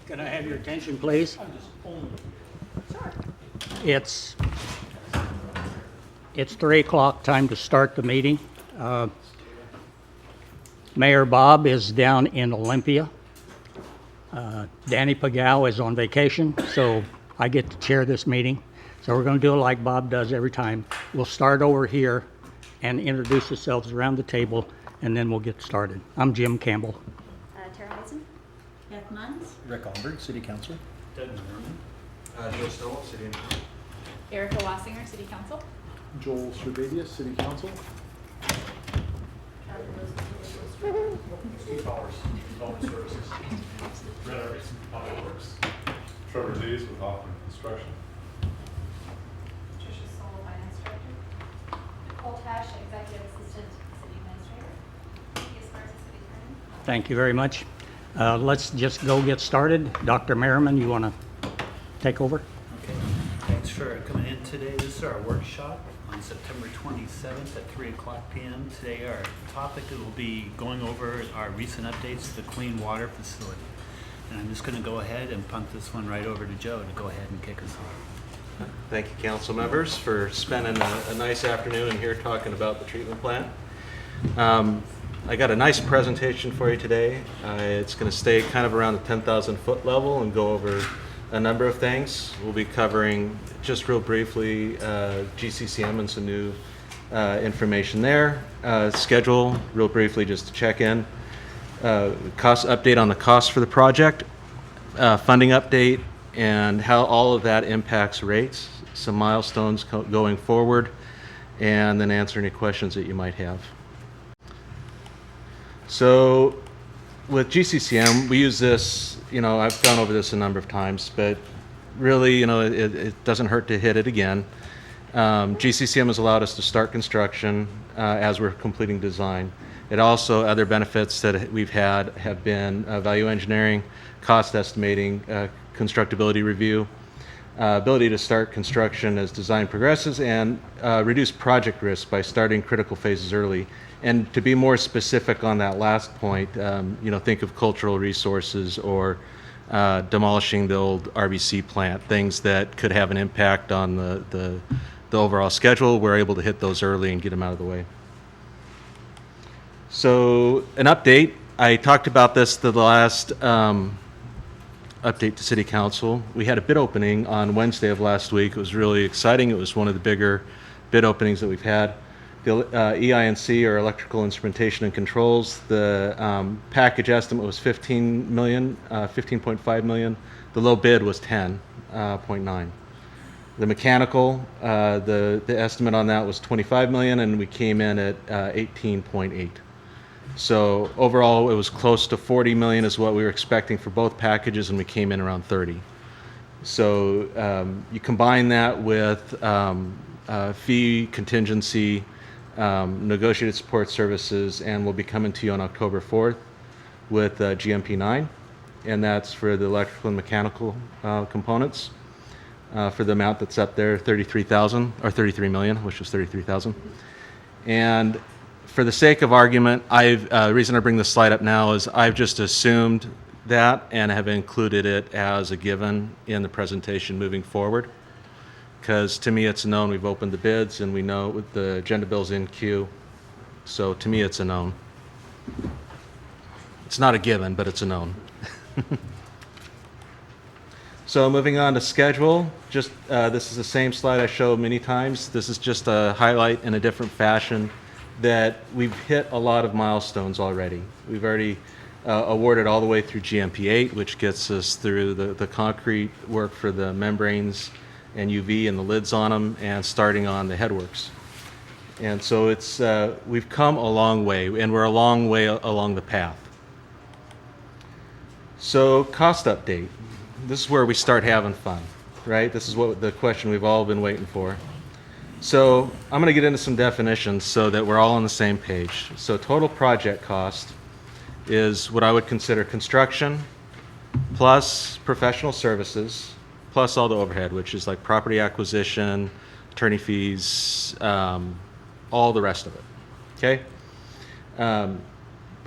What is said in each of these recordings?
Can I have your attention, please? It's 3 o'clock, time to start the meeting. Mayor Bob is down in Olympia. Danny Pagao is on vacation, so I get to chair this meeting. So we're going to do it like Bob does every time. We'll start over here and introduce ourselves around the table, and then we'll get started. I'm Jim Campbell. Tara Hudson. Beth Munns. Rick Alberg, City Council. Doug Merman. Joe Stoll, City Engineer. Erica Wassinger, City Council. Joel Sherbadia, City Council. Steve Powers, Development Services. Red Arts, Public Works. Trevor Dees with Hoffman Construction. Tricia Soul, Finance Director. Nicole Tash, Executive Assistant, City Administrator. Cynthia Sparks, City Attorney. Thank you very much. Let's just go get started. Dr. Merriman, you want to take over? Okay, thanks for coming in today. This is our workshop on September 27th at 3 o'clock p.m. Today our topic will be going over our recent updates to the Clean Water Facility. And I'm just going to go ahead and punt this one right over to Joe to go ahead and kick us off. Thank you, council members, for spending a nice afternoon here talking about the treatment plant. I got a nice presentation for you today. It's going to stay kind of around the 10,000 foot level and go over a number of things. We'll be covering just real briefly GCCM and some new information there. Schedule real briefly just to check in. Cost update on the cost for the project. Funding update and how all of that impacts rates. Some milestones going forward, and then answer any questions that you might have. So with GCCM, we use this, I've gone over this a number of times, but really, it doesn't hurt to hit it again. GCCM has allowed us to start construction as we're completing design. It also, other benefits that we've had have been value engineering, cost estimating, constructability review, ability to start construction as design progresses, and reduce project risk by starting critical phases early. And to be more specific on that last point, think of cultural resources or demolishing the old RBC plant, things that could have an impact on the overall schedule. We're able to hit those early and get them out of the way. So an update, I talked about this the last update to City Council. We had a bid opening on Wednesday of last week. It was really exciting. It was one of the bigger bid openings that we've had. The EI&C, or Electrical Instrumentation and Controls, the package estimate was $15.5 million. The low bid was $10.9. The mechanical, the estimate on that was $25 million, and we came in at $18.8. So overall, it was close to $40 million is what we were expecting for both packages, and we came in around 30. So you combine that with fee, contingency, negotiated support services, and we'll be coming to you on October 4th with GMP 9, and that's for the electrical and mechanical components for the amount that's up there, 33,000 or 33 million, which was 33,000. And for the sake of argument, the reason I bring this slide up now is I've just assumed that and have included it as a given in the presentation moving forward. Because to me it's a known. We've opened the bids and we know with the agenda bill's in queue. So to me it's a known. It's not a given, but it's a known. So moving on to schedule, just this is the same slide I showed many times. This is just a highlight in a different fashion that we've hit a lot of milestones already. We've already awarded all the way through GMP 8, which gets us through the concrete work for the membranes and UV and the lids on them, and starting on the headworks. And so it's we've come a long way, and we're a long way along the path. So cost update. This is where we start having fun, right? This is what the question we've all been waiting for. So I'm going to get into some definitions so that we're all on the same page. So total project cost is what I would consider construction plus professional services plus all the overhead, which is like property acquisition, attorney fees, all the rest of it. Okay?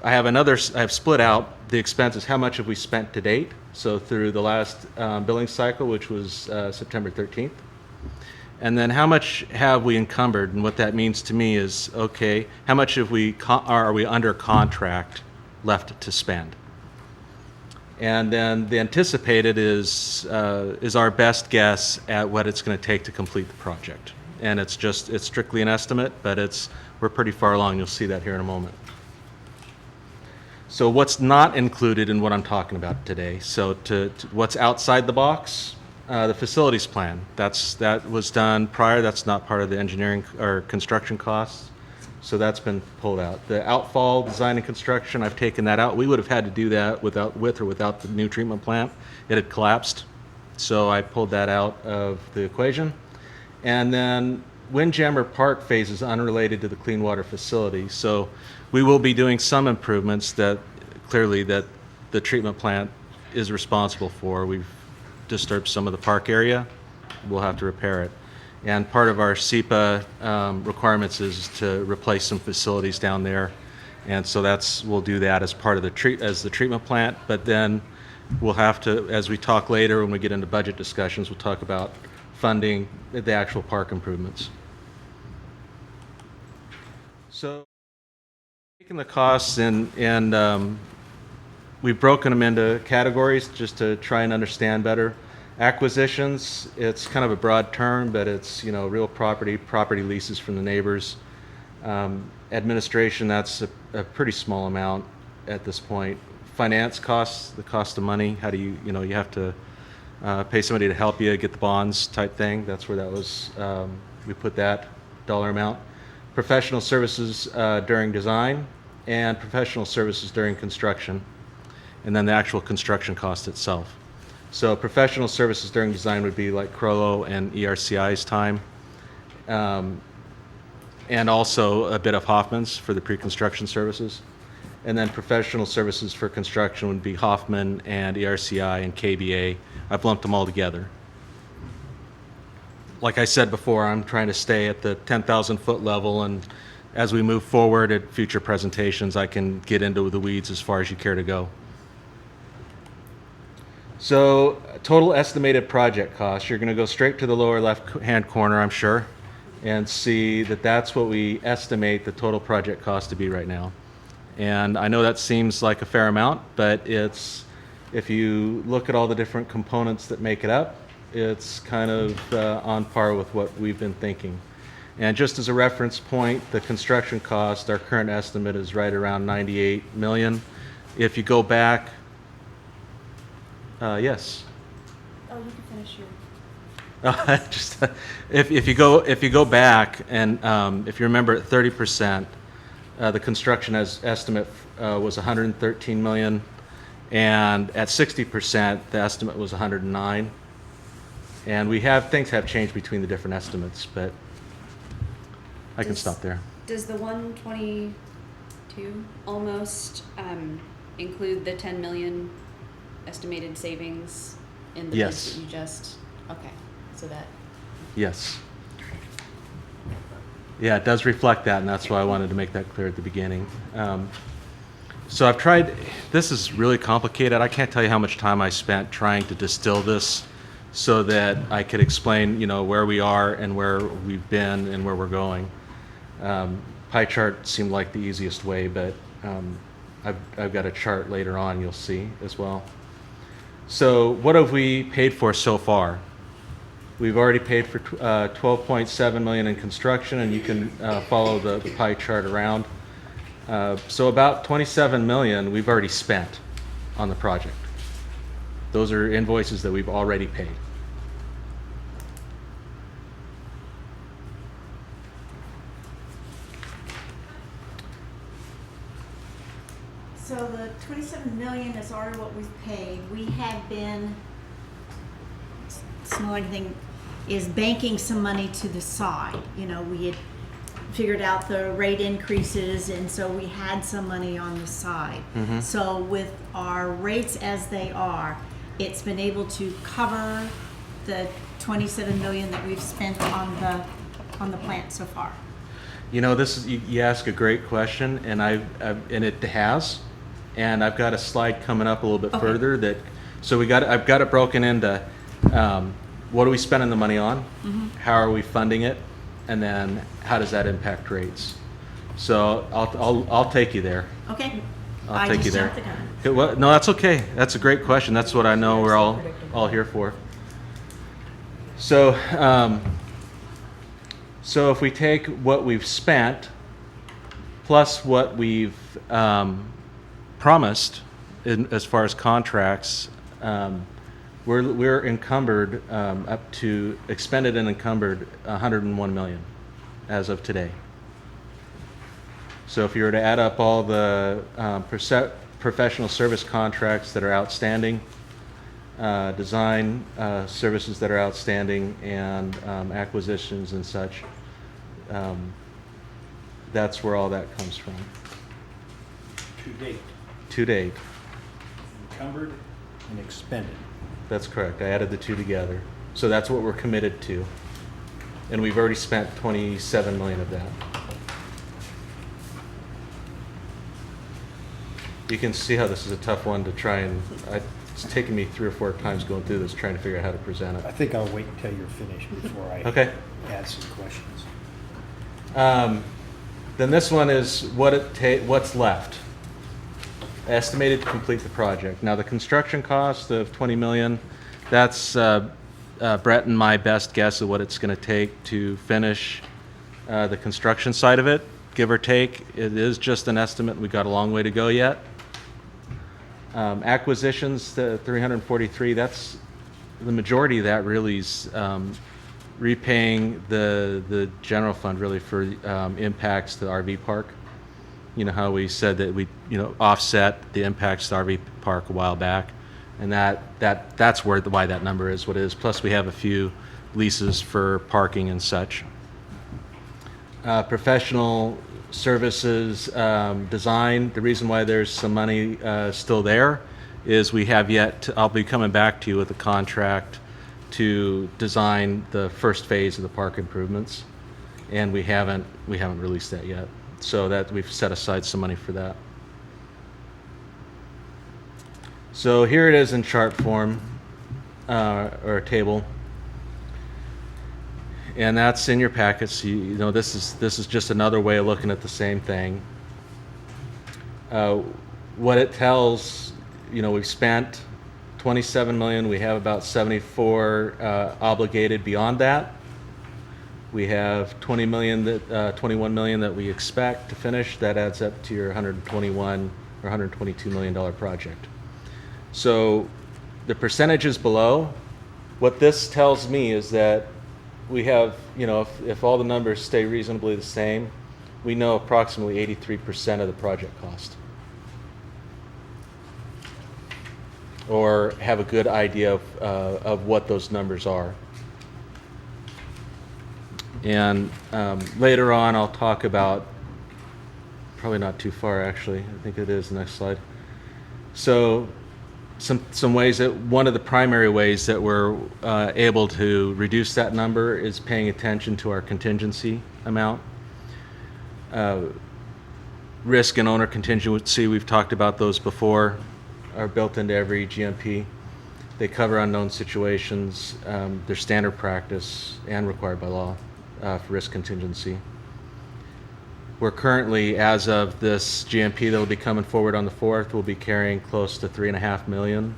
I have split out the expenses, how much have we spent to date, so through the last billing cycle, which was September 13th. And then how much have we encumbered? And what that means to me is, okay, how much have are we under contract left to spend? And then the anticipated is our best guess at what it's going to take to complete the project. And it's strictly an estimate, but we're pretty far along. You'll see that here in a moment. So what's not included in what I'm talking about today? So to what's outside the box, the facilities plan. That was done prior. That's not part of the engineering or construction costs. So that's been pulled out. The outfall design and construction, I've taken that out. We would have had to do that with or without the new treatment plant. It had collapsed. So I pulled that out of the equation. And then Windjammer Park phase is unrelated to the clean water facility. So we will be doing some improvements that the treatment plant is responsible for. We've disturbed some of the park area. We'll have to repair it. And part of our SEPA requirements is to replace some facilities down there. And so we'll do that as part of the treatment plant. But then we'll have to, as we talk later when we get into budget discussions, we'll talk about funding the actual park improvements. So taking the costs and we've broken them into categories just to try and understand better. Acquisitions, it's kind of a broad term, but it's real property leases from the neighbors. Administration, that's a pretty small amount at this point. Finance costs, the cost of money. How do you have to pay somebody to help you get the bonds type thing. That's where that was. We put that dollar amount. Professional services during design and professional services during construction, and then the actual construction cost itself. So professional services during design would be like Crollo and ERCI's time, and also a bit of Hoffman's for the pre-construction services. And then professional services for construction would be Hoffman and ERCI and KBA. I've lumped them all together. Like I said before, I'm trying to stay at the 10,000 foot level, and as we move forward at future presentations, I can get into the weeds as far as you care to go. So total estimated project cost, you're going to go straight to the lower left-hand corner, I'm sure, and see that that's what we estimate the total project cost to be right now. And I know that seems like a fair amount, but if you look at all the different components that make it up, it's kind of on par with what we've been thinking. And just as a reference point, the construction cost, our current estimate is right around 98 million. If you go back, yes. Oh, you can finish your. Just if you go back and if you remember at 30%, the construction estimate was 113 million, and at 60%, the estimate was 109. And things have changed between the different estimates, but I can stop there. Does the 122 almost include the 10 million estimated savings in the Yes. bids that you just? Okay, so that. Yes. Yeah, it does reflect that, and that's why I wanted to make that clear at the beginning. So I've tried, this is really complicated. I can't tell you how much time I spent trying to distill this so that I could explain, where we are and where we've been and where we're going. Pie chart seemed like the easiest way, but I've got a chart later on you'll see as well. So what have we paid for so far? We've already paid for 12.7 million in construction, and you can follow the pie chart around. So about 27 million we've already spent on the project. Those are invoices that we've already paid. So the 27 million is already what we've paid. We had been, smaller thing, is banking some money to the side. We had figured out the rate increases, and so we had some money on the side. Mm-hmm. So with our rates as they are, it's been able to cover the 27 million that we've spent on the plant so far. You know, this is, you ask a great question, and and it has, and I've got a slide coming up a little bit Okay. further that, so I've got it broken into, what are we spending the money on? How are we funding it? And then how does that impact rates? So I'll take you there. Okay. I'll I take you just there. jumped the gun. Okay, well, no, that's okay. That's a great question. That's what I know we're all here for. So, so if we take what we've spent plus what we've promised as far as contracts, we're encumbered up to expended and encumbered 101 million as of today. So if you were to add up all the professional service contracts that are outstanding, design services that are outstanding, and acquisitions and such, that's where all that comes from. To date, To date, encumbered and expended. that's correct. I added the two together. So that's what we're committed to. And we've already spent 27 million of that. You can see how this is a tough one to try and, it's taken me 3 or 4 times going through this, trying to figure out how to present I it. think I'll wait until you're finished before I Okay. add some questions. Then this one is what's left. Estimated to complete the project. Now, the construction cost of 20 million, that's Brett and my best guess of what it's going to take to finish the construction side of it, give or take. It is just an estimate. We've got a long way to go yet. Acquisitions, the 343, that's the majority of that really is repaying the general fund really for impacts to the RV park. You know how we said that we offset the impacts to the RV park a while back, and that's why that number is what it is. Plus we have a few leases for parking and such. Professional services, design. The reason why there's some money still there is we have I'll be coming back to you with a contract to design the first phase of the park improvements, and we haven't released that yet. So that we've set aside some money for that. So here it is in chart form, or a table. And that's in your packets. You know, this is just another way of looking at the same thing. What it tells, we've spent 27 million. We have about 74 obligated beyond that. We have 21 million that we expect to finish. That adds up to your 121 or 122 million dollar project. So the percentages below, what this tells me is that we have, if all the numbers stay reasonably the same, we know approximately 83% of the project cost. Or have a good idea of what those numbers are. And later on I'll talk about, probably not too far actually, I think it is the next slide. So some ways that, one of the primary ways that we're able to reduce that number is paying attention to our contingency amount. Risk and owner contingency, we've talked about those before, are built into every GMP. They cover unknown situations. They're standard practice and required by law for risk contingency. We're currently, as of this GMP that will be coming forward on the 4th, we'll be carrying close to $3.5 million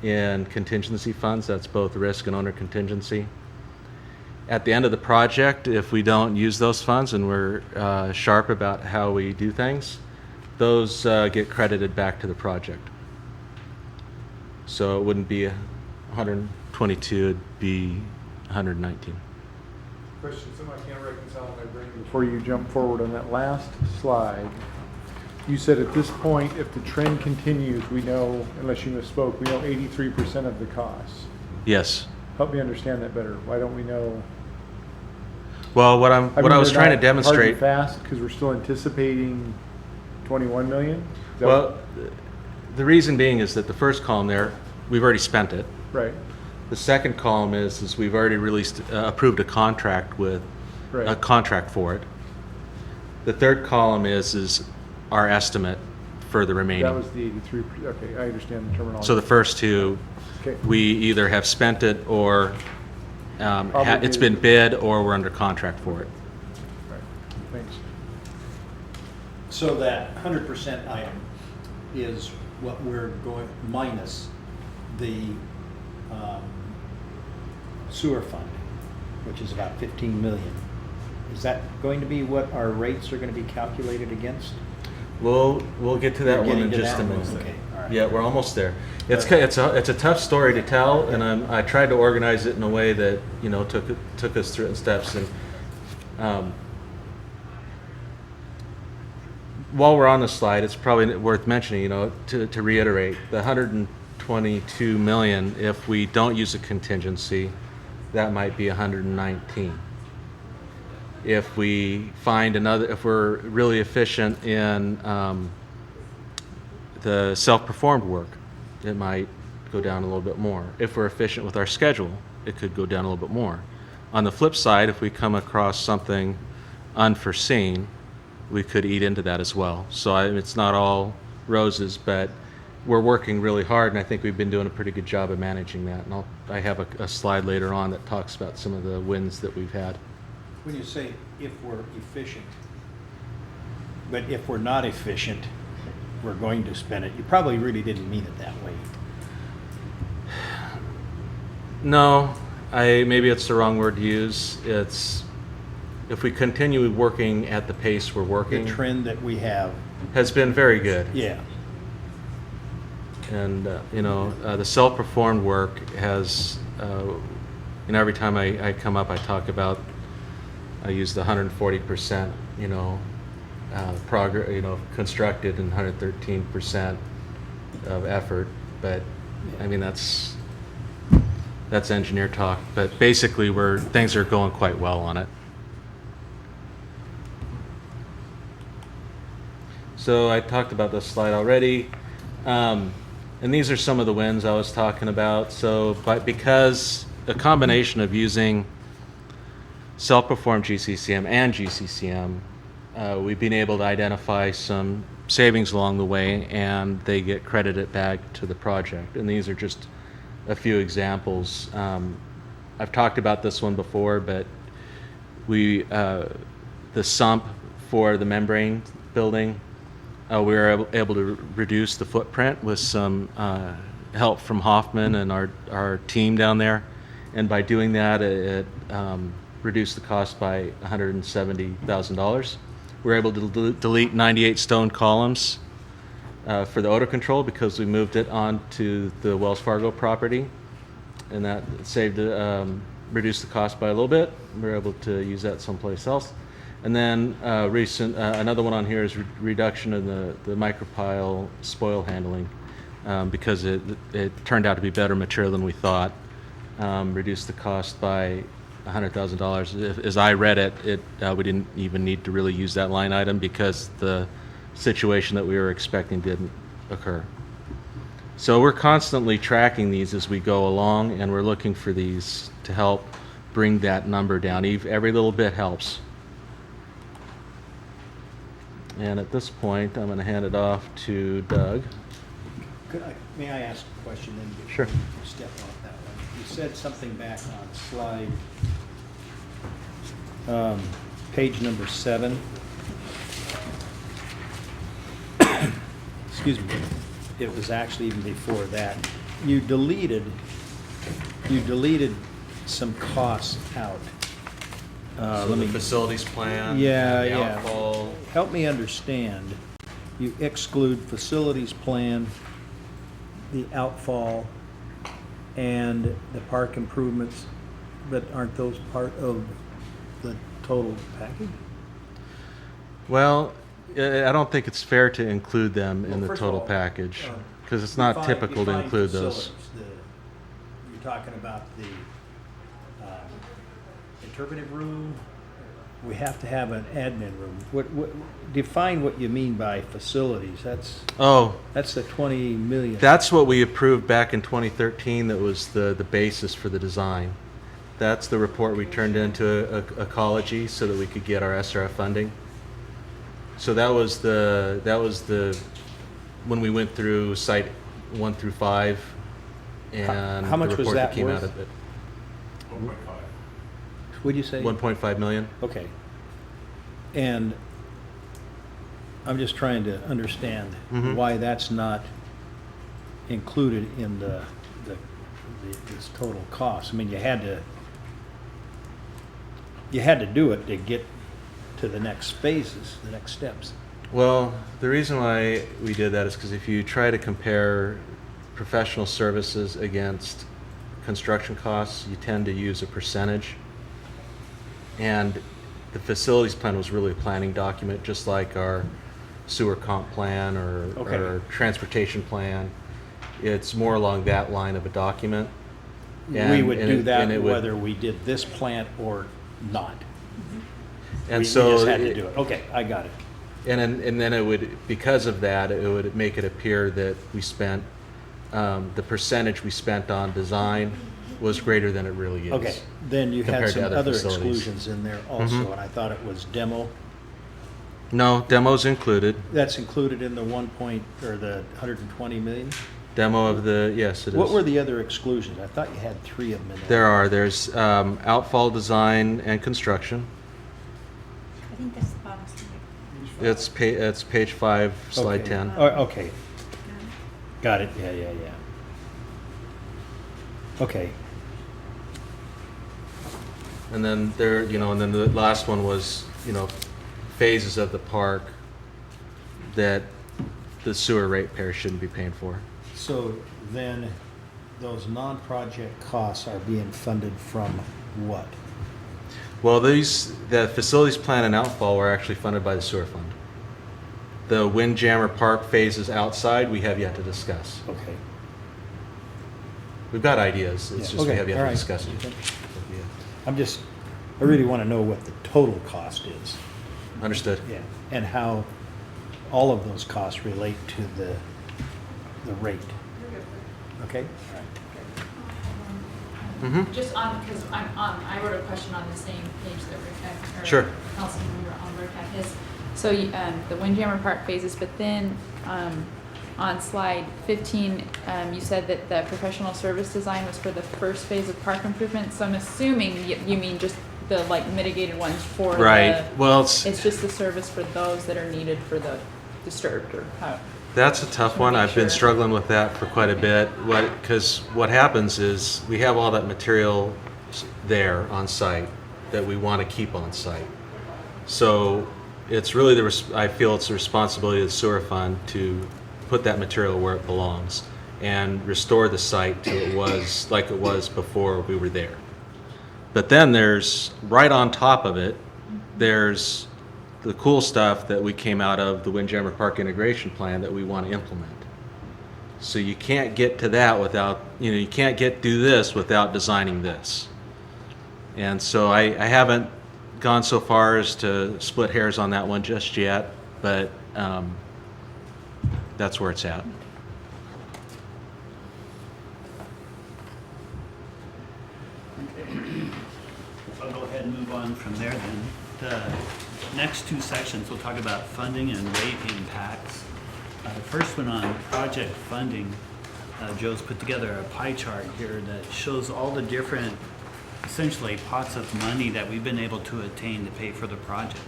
in contingency funds. That's both risk and owner contingency. At the end of the project, if we don't use those funds and we're sharp about how we do things, those get credited back to the project. So it wouldn't be 122, it'd be 119. Question, something I can't reconcile in my brain. Before you jump forward on that last slide, you said at this point, if the trend continues, we know, unless you misspoke, we know 83% of the costs. Yes. Help me understand that better. Why don't we know? Well, what I was trying to demonstrate. Fast because we're still anticipating 21 million. Is that Well, the reason being is that the first column there, we've already spent it. right, The second column is we've already approved a contract with right. a contract for it. The third column is our estimate for the remaining. That was the 83, okay, I understand the terminology. So the first two, Okay. we either have spent it or it's been Obligated. bid or we're under contract for it. Right. Thanks. So that 100% item is what we're going, minus the sewer fund, which is about 15 million. Is that going to be what our rates are going to be calculated against? We'll get to that We're one in getting to just a that one, minute. okay, all right. Yeah, we're almost there. It's a tough story to tell, and I tried to organize it in a way that took us through it in steps. And while we're on the slide, it's probably worth mentioning, to reiterate, the 122 million. If we don't use a contingency, that might be 119. If we find if we're really efficient in the self-performed work, it might go down a little bit more. If we're efficient with our schedule, it could go down a little bit more. On the flip side, if we come across something unforeseen, we could eat into that as well. So it's not all roses, but we're working really hard, and I think we've been doing a pretty good job of managing that. And I have a slide later on that talks about some of the wins that we've had. When you say if we're efficient, but if we're not efficient, we're going to spend it, you probably really didn't mean it that way. No, maybe it's the wrong word to use. It's if we continue working at the pace we're The working, trend that we have, has been very good. yeah. And the self-performed work has, every time I come up, I talk about, I use the 140%, progress, constructed, and 113% of effort. But I mean that's engineer talk. But basically, things are going quite well on it. So I talked about this slide already. And these are some of the wins I was talking about. So, because a combination of using self-performed GCCM and GCCM, we've been able to identify some savings along the way, and they get credited back to the project. And these are just a few examples. I've talked about this one before, but the sump for the membrane building, we were able to reduce the footprint with some help from Hoffman and our team down there. And by doing that, it reduced the cost by $170,000. We were able to delete 98 stone columns for the odor control because we moved it onto the Wells Fargo property. And that reduced the cost by a little bit. We were able to use that someplace else. And then another one on here is reduction in the micropile spoil handling because it turned out to be better material than we thought. Reduced the cost by $100,000. As I read it, we didn't even need to really use that line item because the situation that we were expecting didn't occur. So we're constantly tracking these as we go along, and we're looking for these to help bring that number down. Every little bit helps. And at this point, I'm going to hand it off to Doug. May I ask a question then? Sure. Before you step off that one. You said something back on slide, page number 7. Excuse me. It was actually even before that. You deleted some costs out. So the facilities plan. Yeah, the yeah. outfall. Help me understand. You exclude facilities plan, the outfall, and the park improvements, but aren't those part of the total package? Well, I don't think it's fair to include them in Well, the first of total all, package because it's not typical to define include those. facilities. You're talking about the interpretive room. We have to have an admin room. Define what you mean by facilities. That's the 20 million. That's what we approved back in 2013. That was the basis for the design. That's the report we turned into ecology so that we could get our SRF funding. So that was the when we went through site 1 through 5, and how much the was report that came worth? out of it. 1.5. What'd you say? 1.5 million. Okay. And I'm just trying to understand Mhm. why that's not included in this total cost. I mean, you had to do it to get to the next phases, the next steps. Well, the reason why we did that is because if you try to compare professional services against construction costs, you tend to use a percentage. And the facilities plan was really a planning document, just like our sewer comp plan or Okay. our transportation plan. It's more along that line of a document. We And- would and do it- that and it would- whether we did this plant or not. And We so just had to do it. Okay, I got it. And then it would, because of that, it would make it appear that we spent, the percentage we spent on design was greater than it really is. Okay, then you had compared to some other other facilities. exclusions in there also, Mhm. and I thought it was demo. No, demo's included. That's included in the 120 million? Demo of the, yes, it is. What were the other exclusions? I thought you had 3 of them in there. There's outfall design and construction. I think that's the bottom slide. It's page 5, slide Okay. 10. Oh, okay, got it, yeah. Okay, And then and then the last one was, phases of the park that the sewer ratepayer shouldn't be paying for. so then those non-project costs are being funded from what? Well, the facilities plan and outfall were actually funded by the sewer fund. The Windjammer Park phases outside, we have yet to discuss. Okay. We've got ideas, it's Yeah, just we okay, have yet all to right. discuss it. I really want to know what the total cost is. Understood. Yeah. And how all of those costs relate to the rate. Okay? All right. Mm-hmm. Just on, because I wrote a question on the same page that Rick had. Sure. Councilmember Alberg had his. So the Windjammer Park phases, but then on slide 15, you said that the professional service design was for the first phase of park improvements. So I'm assuming you mean just the mitigated ones for Right, well, it's just the service for those that are needed for the disturbed or how. that's a tough one. Make I've been sure. struggling with that for quite a bit. Because what happens is we have all that material there on site that we want to keep on site. So it's really I feel it's the responsibility of the sewer fund to put that material where it belongs and restore the site to it was like it was before we were there. But then there's, right on top of it, there's the cool stuff that we came out of the Windjammer Park integration plan that we want to implement. So you can't get to that without, you can't do this without designing this. And so I haven't gone so far as to split hairs on that one just yet, but that's where it's at. I'll go ahead and move on from there then. The next 2 sections, we'll talk about funding and rate impacts. The first one on project funding, Joe's put together a pie chart here that shows all the different, essentially, pots of money that we've been able to attain to pay for the project.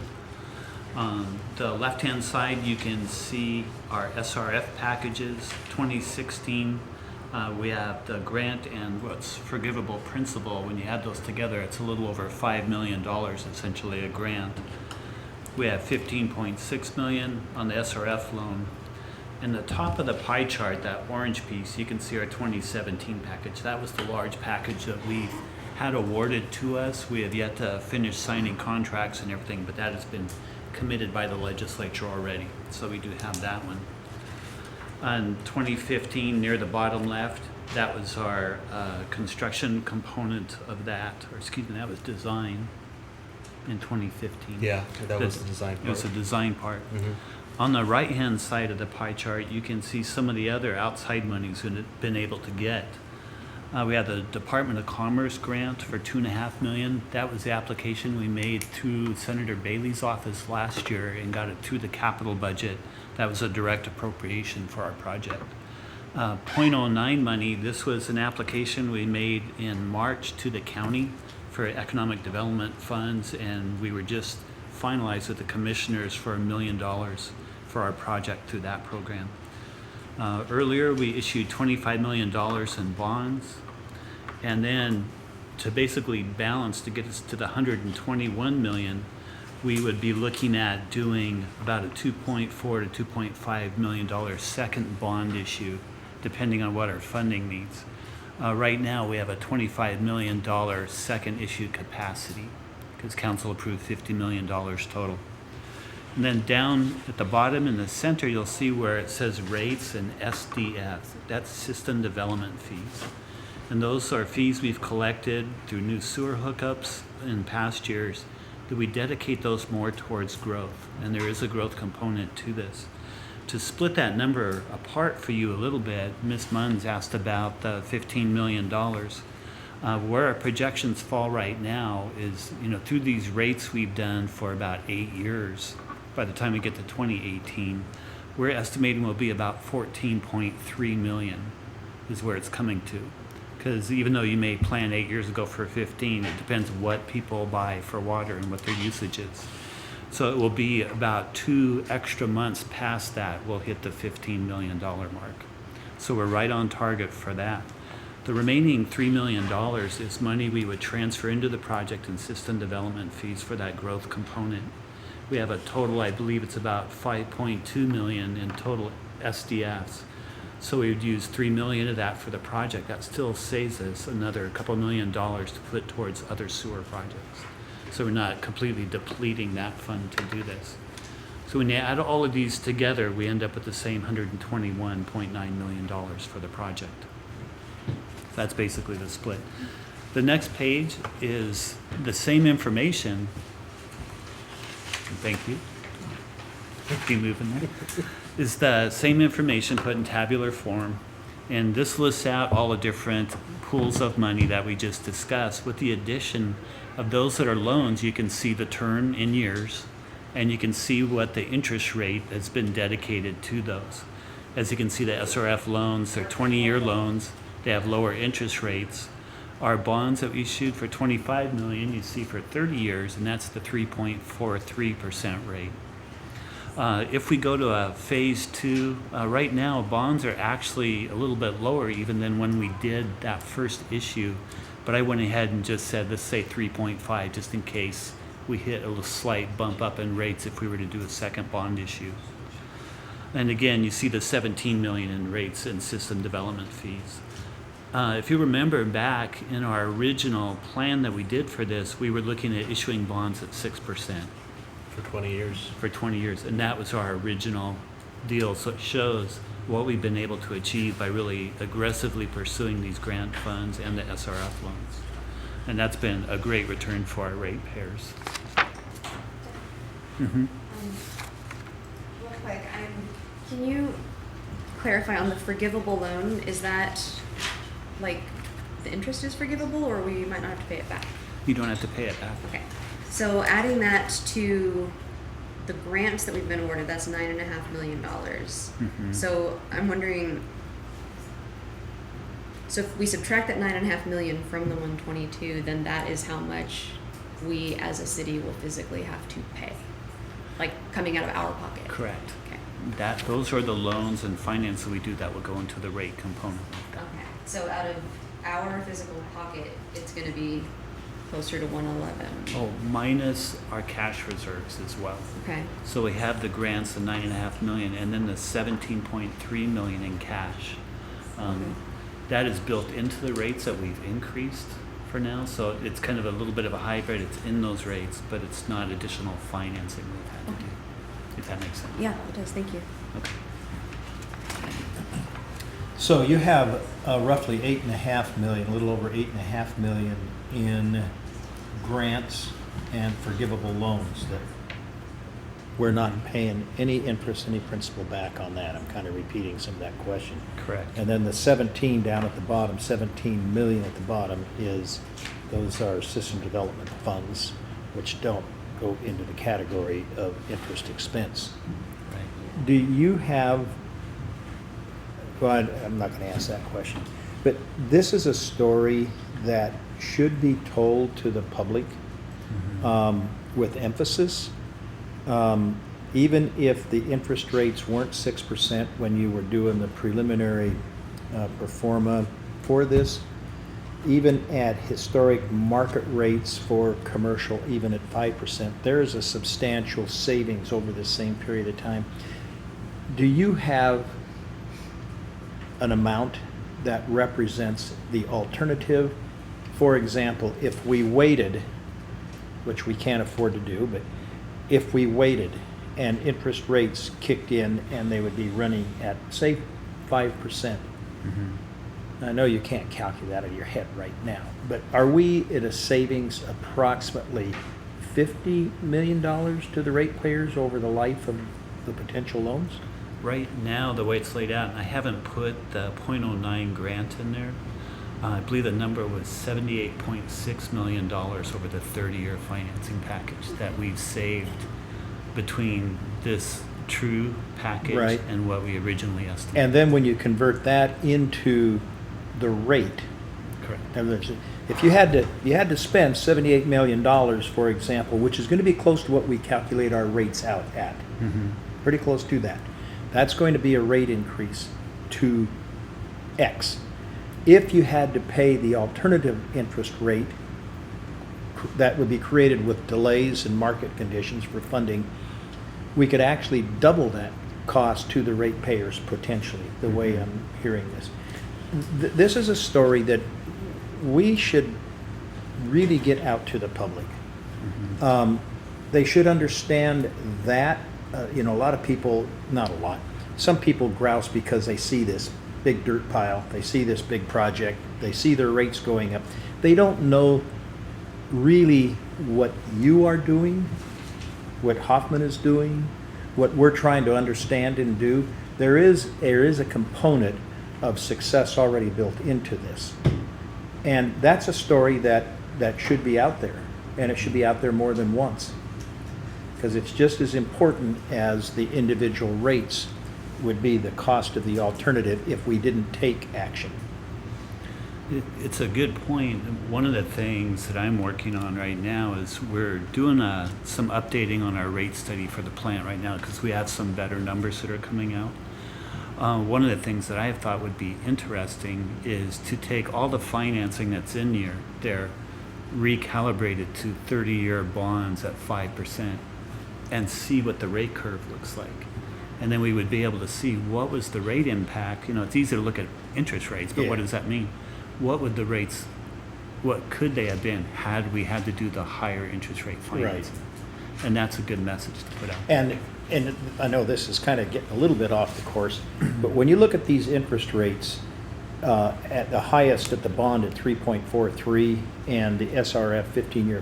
On the left-hand side, you can see our SRF packages, 2016. We have the grant and what's forgivable principal. When you add those together, it's a little over $5 million, essentially a grant. We have 15.6 million on the SRF loan. In the top of the pie chart, that orange piece, you can see our 2017 package. That was the large package that we had awarded to us. We have yet to finish signing contracts and everything, but that has been committed by the legislature already. So we do have that one. On 2015, near the bottom left, that was our construction component of that, or excuse me, that was design in 2015. Yeah, that was the design It was the part. design part. On the right-hand side of the pie chart, you can see some of the other outside monies we've been able to get. We had the Department of Commerce grant for $2.5 million. That was the application we made through Senator Bailey's office last year and got it through the capital budget. That was a direct appropriation for our project. .09 money, this was an application we made in March to the county for economic development funds, and we were just finalized with the commissioners for $1 million for our project through that program. Earlier, we issued $25 million in bonds, and then to basically balance to get us to the $121 million, we would be looking at doing about a $2.4 to $2.5 million second bond issue, depending on what our funding needs. Right now, we have a $25 million second issue capacity because council approved $50 million total. And then down at the bottom in the center, you'll see where it says rates and SDF. That's system development fees. And those are fees we've collected through new sewer hookups in past years. That we dedicate those more towards growth. And there is a growth component to this. To split that number apart for you a little bit, Ms. Munns asked about the $15 million. Where our projections fall right now is, through these rates we've done for about 8 years, by the time we get to 2018, we're estimating will be about 14.3 million is where it's coming to. Because even though you may plan 8 years ago for 15, it depends what people buy for water and what their usage is. So it will be about 2 extra months past that we'll hit the $15 million mark. So we're right on target for that. The remaining $3 million is money we would transfer into the project and system development fees for that growth component. We have a total, I believe it's about 5.2 million in total SDFs. So we would use 3 million of that for the project. That still saves us another couple $1 million to put towards other sewer projects. So we're not completely depleting that fund to do this. So when you add all of these together, we end up with the same $121.9 million for the project. That's basically the split. The next page is the same information. Thank you. Keep moving there. Is the same information put in tabular form, and this lists out all the different pools of money that we just discussed. With the addition of those that are loans, you can see the term in years, and you can see what the interest rate has been dedicated to those. As you can see, the SRF loans, they're 20-year loans. They have lower interest rates. Our bonds that we issued for $25 million, you see for 30 years, and that's the 3.43% rate. If we go to a phase 2, right now bonds are actually a little bit lower even than when we did that first issue. But I went ahead and just said, let's say 3.5, just in case we hit a little slight bump up in rates if we were to do a second bond issue. And again, you see the 17 million in rates and system development fees. If you remember back in our original plan that we did for this, we were looking at issuing bonds at 6%. For 20 years. For 20 years, and that was our original deal. So it shows what we've been able to achieve by really aggressively pursuing these grant funds and the SRF loans. And that's been a great return for our ratepayers. Mm-hmm. Real quick, can you clarify on the forgivable loan? Is that like the interest is forgivable, or we might not have to pay it back? You don't have to pay it back. Okay. So adding that to the grants that we've been awarded, that's $9.5 million. Mm-hmm. So I'm wondering, so if we subtract that $9.5 million from the 122, then that is how much we as a city will physically have to pay, like coming out of our pocket. Correct. Okay. Those are the loans and finance that we do that will go into the rate component. Okay. So out of our physical pocket, it's going to be closer to 111. Oh, minus our cash reserves as well. Okay. So we have the grants, the $9.5 million, and then the $17.3 million in cash. That is built into the rates that we've increased for now. So it's kind of a little bit of a hybrid. It's in those rates, but it's not additional financing we've had to do. If that makes sense. Yeah, it does. Thank you. Okay. So you have roughly 8.5 million, a little over 8.5 million in grants and forgivable loans that we're not paying any interest, any principal back on that. I'm kind of repeating some of that question. Correct. And then the 17 down at the bottom, 17 million at the bottom those are system development funds, which don't go into the category of interest expense. Right. Do you have, well, I'm not going to ask that question, but this is a story that should be told to the public with emphasis. Even if the interest rates weren't 6% when you were doing the preliminary pro forma for this, even at historic market rates for commercial, even at 5%, there is a substantial savings over the same period of time. Do you have an amount that represents the alternative? For example, if we waited, which we can't afford to do, but if we waited and interest rates kicked in and they would be running at, say, 5%. I know you can't calculate that out of your head right now, but are we at a savings approximately $50 million to the ratepayers over the life of the potential loans? Right now, the way it's laid out, and I haven't put the .09 grant in there, I believe the number was $78.6 million over the 30-year financing package that we've saved between this true package Right. and what we originally estimated. And then when you convert that into the rate, Correct. in other words, if you had to spend $78 million, for example, which is going to be close to what we calculate our rates out at, pretty close to that, that's going to be a rate increase to X. If you had to pay the alternative interest rate that would be created with delays in market conditions for funding, we could actually double that cost to the ratepayers potentially, the way I'm hearing this. This is a story that we should really get out to the public. They should understand that, a lot of people, not a lot, some people grouse because they see this big dirt pile, they see this big project, they see their rates going up. They don't know really what you are doing, what Hoffman is doing, what we're trying to understand and do. There is a component of success already built into this. And that's a story that should be out there, and it should be out there more than once, because it's just as important as the individual rates would be the cost of the alternative if we didn't take action. It's a good point. One of the things that I'm working on right now is we're doing some updating on our rate study for the plant right now because we have some better numbers that are coming out. One of the things that I thought would be interesting is to take all the financing that's in there, recalibrate it to 30-year bonds at 5% and see what the rate curve looks like. And then we would be able to see what was the rate impact. It's easy to look at interest rates, but what does that mean? What could they have been had we had to do the higher interest rate financing? Right. And that's a good message to put out. And I know this is kind of getting a little bit off the course, but when you look at these interest rates, at the highest at the bond at 3.43 and the SRF, 15-year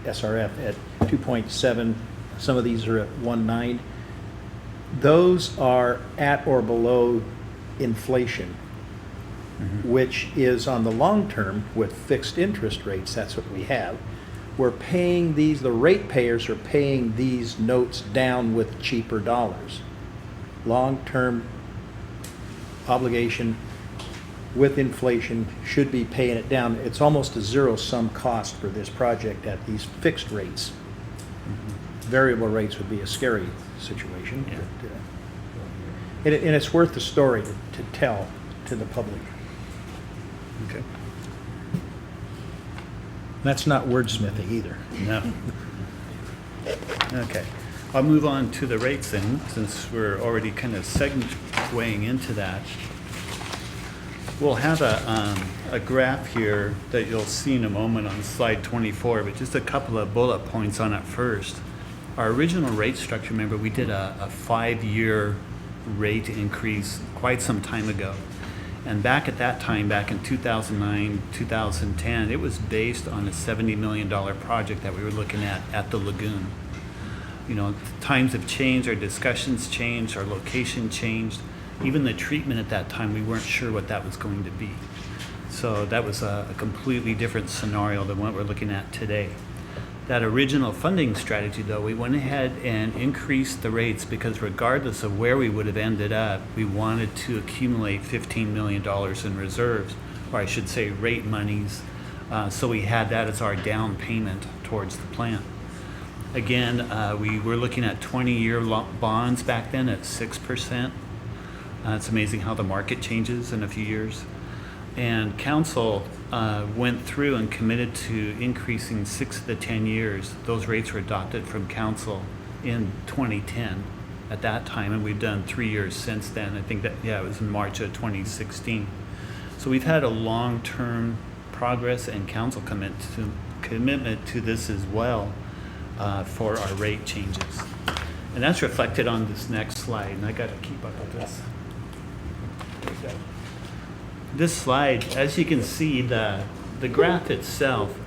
SRF at 2.7, some of these are at 1.9, those are at or below inflation, which is on the long term with fixed interest rates. That's what we have. We're paying these, the ratepayers are paying these notes down with cheaper dollars. Long-term obligation with inflation should be paying it down. It's almost a zero-sum cost for this project at these fixed rates. Variable rates would be a scary situation. Yeah. But, and it's worth the story to tell to the public. Okay. That's not wordsmithing either. No. Okay. I'll move on to the rates then, since we're already kind of segueing into that. We'll have a graph here that you'll see in a moment on slide 24, but just a couple of bullet points on it first. Our original rate structure, remember, we did a 5-year rate increase quite some time ago. And back at that time, back in 2009, 2010, it was based on a $70 million project that we were looking at the Lagoon. You know, times have changed, our discussions changed, our location changed. Even the treatment at that time, we weren't sure what that was going to be. So that was a completely different scenario than what we're looking at today. That original funding strategy, though, we went ahead and increased the rates because regardless of where we would have ended up, we wanted to accumulate $15 million in reserves, or I should say rate monies. So we had that as our down payment towards the plant. Again, we were looking at 20-year bonds back then at 6%. It's amazing how the market changes in a few years. And council went through and committed to increasing 6 of the 10 years. Those rates were adopted from council in 2010 at that time, and we've done 3 years since then. I think that, yeah, it was in March of 2016. So we've had a long-term progress and council commitment to this as well for our rate changes. And that's reflected on this next slide, and I got to keep up with this. There we go. This slide, as you can see, the graph itself,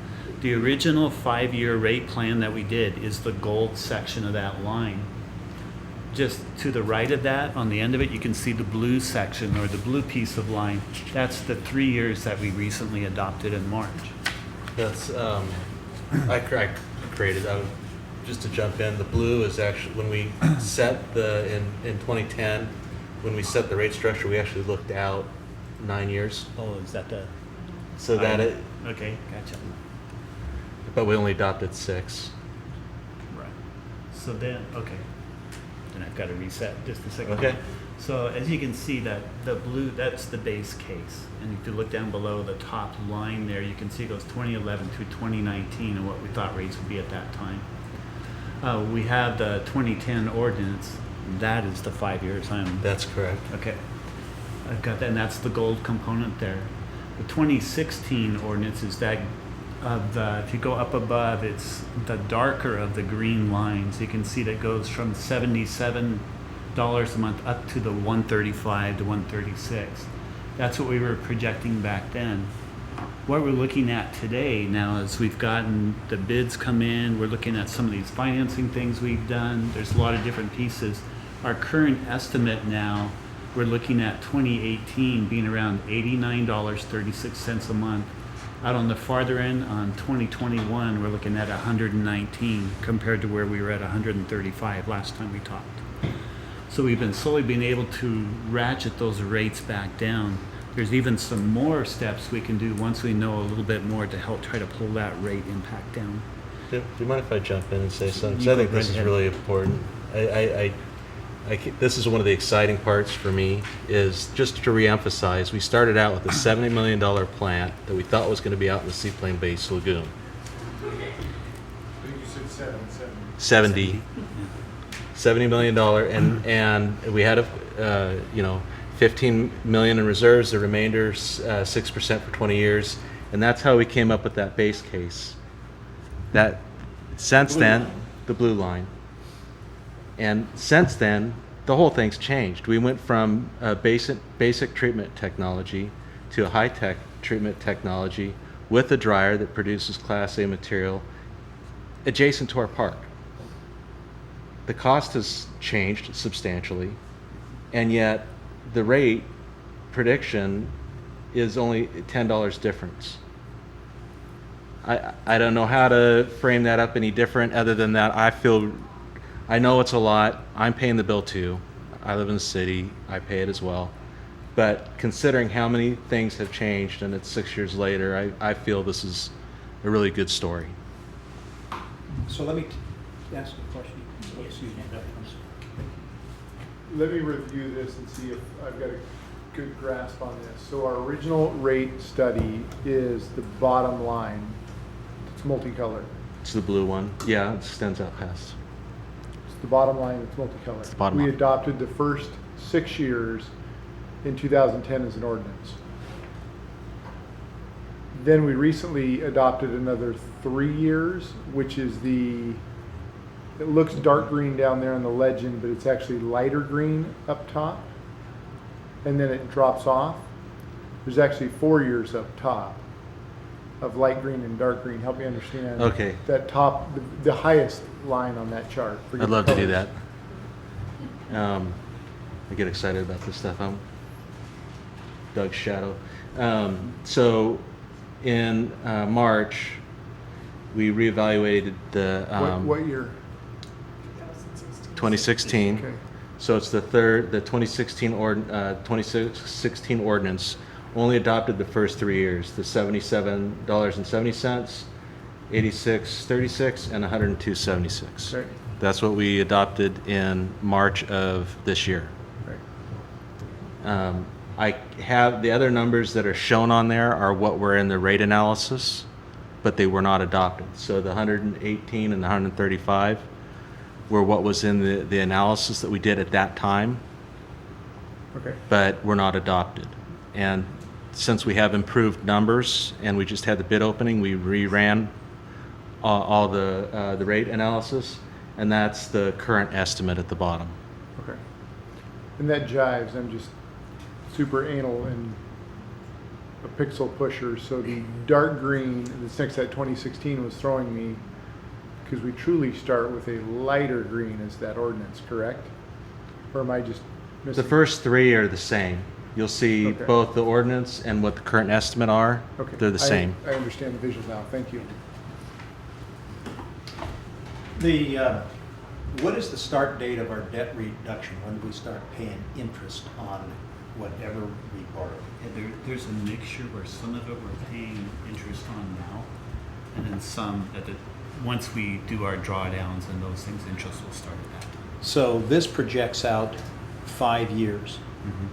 the original 5-year rate plan that we did is the gold section of that line. Just to the right of that, on the end of it, you can see the blue section or the blue piece of line. That's the 3 years that we recently adopted in March. That's, I created, just to jump in, the blue is actually, when we set in 2010, when we set the rate structure, we actually looked out 9 years. Oh, is that the? So that it, Okay, gotcha. but we only adopted 6. Right. So then, okay. Then I've got to reset just a second. Okay. So as you can see, that the blue, that's the base case. And if you look down below the top line there, you can see it goes 2011 through 2019 and what we thought rates would be at that time. We have the 2010 ordinance. That is the 5 years. That's correct. Okay. I've got that, and that's the gold component there. The 2016 ordinance is that if you go up above, it's the darker of the green lines. You can see that goes from $77 a month up to the $135 to $136. That's what we were projecting back then. What we're looking at today now is we've gotten the bids come in. We're looking at some of these financing things we've done. There's a lot of different pieces. Our current estimate now, we're looking at 2018 being around $89.36 a month. Out on the farther end, on 2021, we're looking at 119 compared to where we were at 135 last time we talked. So we've been slowly being able to ratchet those rates back down. There's even some more steps we can do once we know a little bit more to help try to pull that rate impact down. Do you mind if I jump in and say something? 'Cause You I think go this right is ahead. really important. This is one of the exciting parts for me, is just to reemphasize, we started out with a $70 million plant that we thought was going to be out in the seaplane base lagoon. I think you said 70 million dollar, and we had a 15 million in reserves, the remainder 6% for 20 years, and that's how we came up with that base case. That since then, the blue line. And since then, the whole thing's changed. We went from a basic treatment technology to a high-tech treatment technology with a dryer that produces Class A material adjacent to our park. The cost has changed substantially, and yet the rate prediction is only $10 difference. I don't know how to frame that up any different other than that I know it's a lot. I'm paying the bill too. I live in the city. I pay it as well. But considering how many things have changed and it's 6 years later, I feel this is a really good story. So let me ask a question. Excuse me. Let me review this and see if I've got a good grasp on this. So our original rate study is the bottom line. It's multicolored. It's the blue one. Yeah, it extends out past. It's the bottom line, it's multicolored. It's the bottom We line. adopted the first 6 years in 2010 as an ordinance. Then we recently adopted another 3 years, which is it looks dark green down there on the legend, but it's actually lighter green up top. And then it drops off. There's actually 4 years up top. of light green and dark green. Help me understand. Okay. That top, the highest line on that chart. Forget I'd love the to do that. colors. I get excited about this stuff. I'm Doug's shadow. So in March, we reevaluated the What year? 2016. Okay. So it's the 2016 2016 ordinance only adopted the first 3 years, the $77.70, 86.36, and 102.76. Right. That's what we adopted in March of this year. Right. I have the other numbers that are shown on there are what were in the rate analysis, but they were not adopted. So the 118 and the 135 were what was in the analysis that we did at that time, Okay. but were not adopted. And since we have improved numbers and we just had the bid opening, we reran all the rate analysis, and that's the current estimate at the bottom. Okay. And that jives. I'm just super anal and a pixel pusher. So the dark green that's next to that 2016 was throwing me because we truly start with a lighter green as that ordinance, correct? Or am I just missing? The first 3 are the same. You'll see Okay. both the ordinance and what the current estimate are. Okay. They're the same. I understand the visual now. Thank you. What is the start date of our debt reduction? When do we start paying interest on whatever we borrow? There's a mixture where some of it we're paying interest on now, and then some once we do our drawdowns and those things, interest will start at that time. So this projects out 5 years Mm-hmm.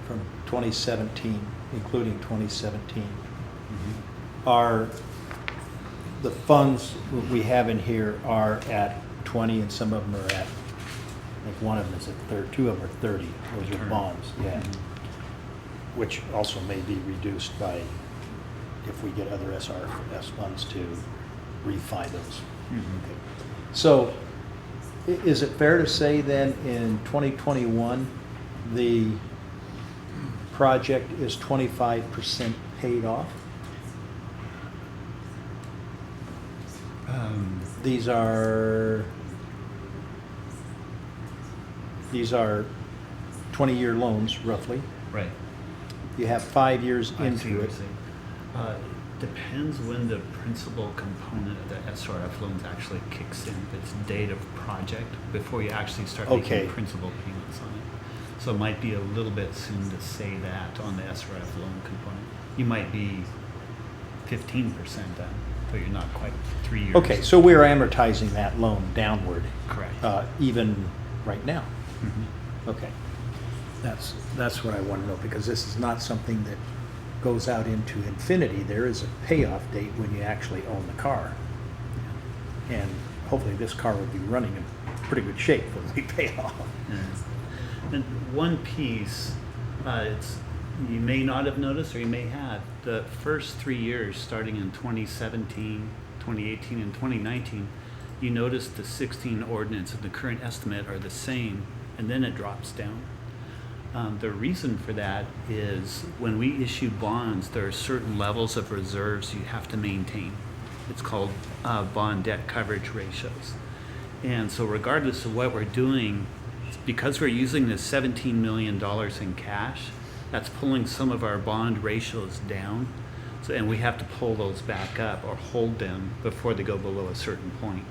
from 2017, including 2017. Mm-hmm. Are the funds we have in here are at 20 and some of them are at, like one of them is at 30, 2 of them are 30. Those are Term. bonds, yeah. Mhm. Which also may be reduced by, if we get other SRS funds to refi those. Mhm. Okay. So is it fair to say then in 2021, the project is 25% paid off? These are 20-year loans roughly. Right. You have 5 years I see into what you're it. saying. Depends when the principal component of the SRF loans actually kicks in. If it's date of project, before you actually start Okay. making principal payments on it. So it might be a little bit soon to say that on the SRF loan component. You might be 15% done, but you're not quite 3 years. Okay, so we're amortizing that loan downward, Correct. even right now. Mhm. Okay. That's what I want to know, because this is not something that goes out into infinity. There is a payoff date when you actually own the car. And hopefully this car will be running in pretty good shape when we pay off. Yeah. And one piece, you may not have noticed, or you may have, the first 3 years, starting in 2017, 2018, and 2019, you notice the 16 ordinance and the current estimate are the same, and then it drops down. The reason for that is when we issue bonds, there are certain levels of reserves you have to maintain. It's called bond debt coverage ratios. And so regardless of what we're doing, because we're using this $17 million in cash, that's pulling some of our bond ratios down. So, and we have to pull those back up or hold them before they go below a certain point.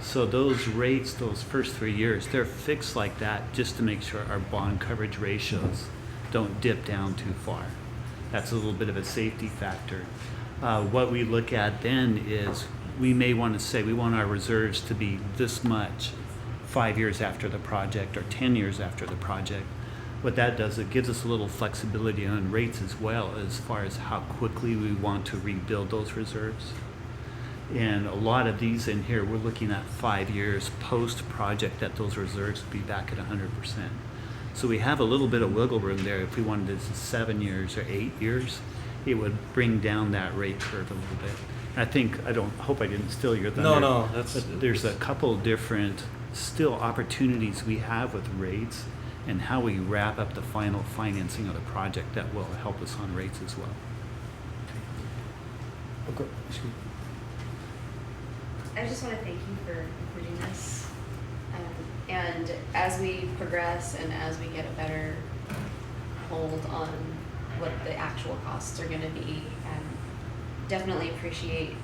So those rates, those first 3 years, they're fixed like that just to make sure our bond coverage ratios don't dip down too far. That's a little bit of a safety factor. What we look at then is we may want to say we want our reserves to be this much 5 years after the project or 10 years after the project. What that does, it gives us a little flexibility on rates as well, as far as how quickly we want to rebuild those reserves. And a lot of these in here, we're looking at 5 years post-project that those reserves would be back at 100%. So we have a little bit of wiggle room there. If we wanted this 7 years or 8 years, it would bring down that rate curve a little bit. And I hope I didn't steal your thunder. No, But there's a couple different still opportunities we have with rates and how we wrap up the final financing of the project that will help us on rates as well. Okay, excuse me. I just want to thank you for including this. And as we progress and as we get a better hold on what the actual costs are going to be, definitely appreciate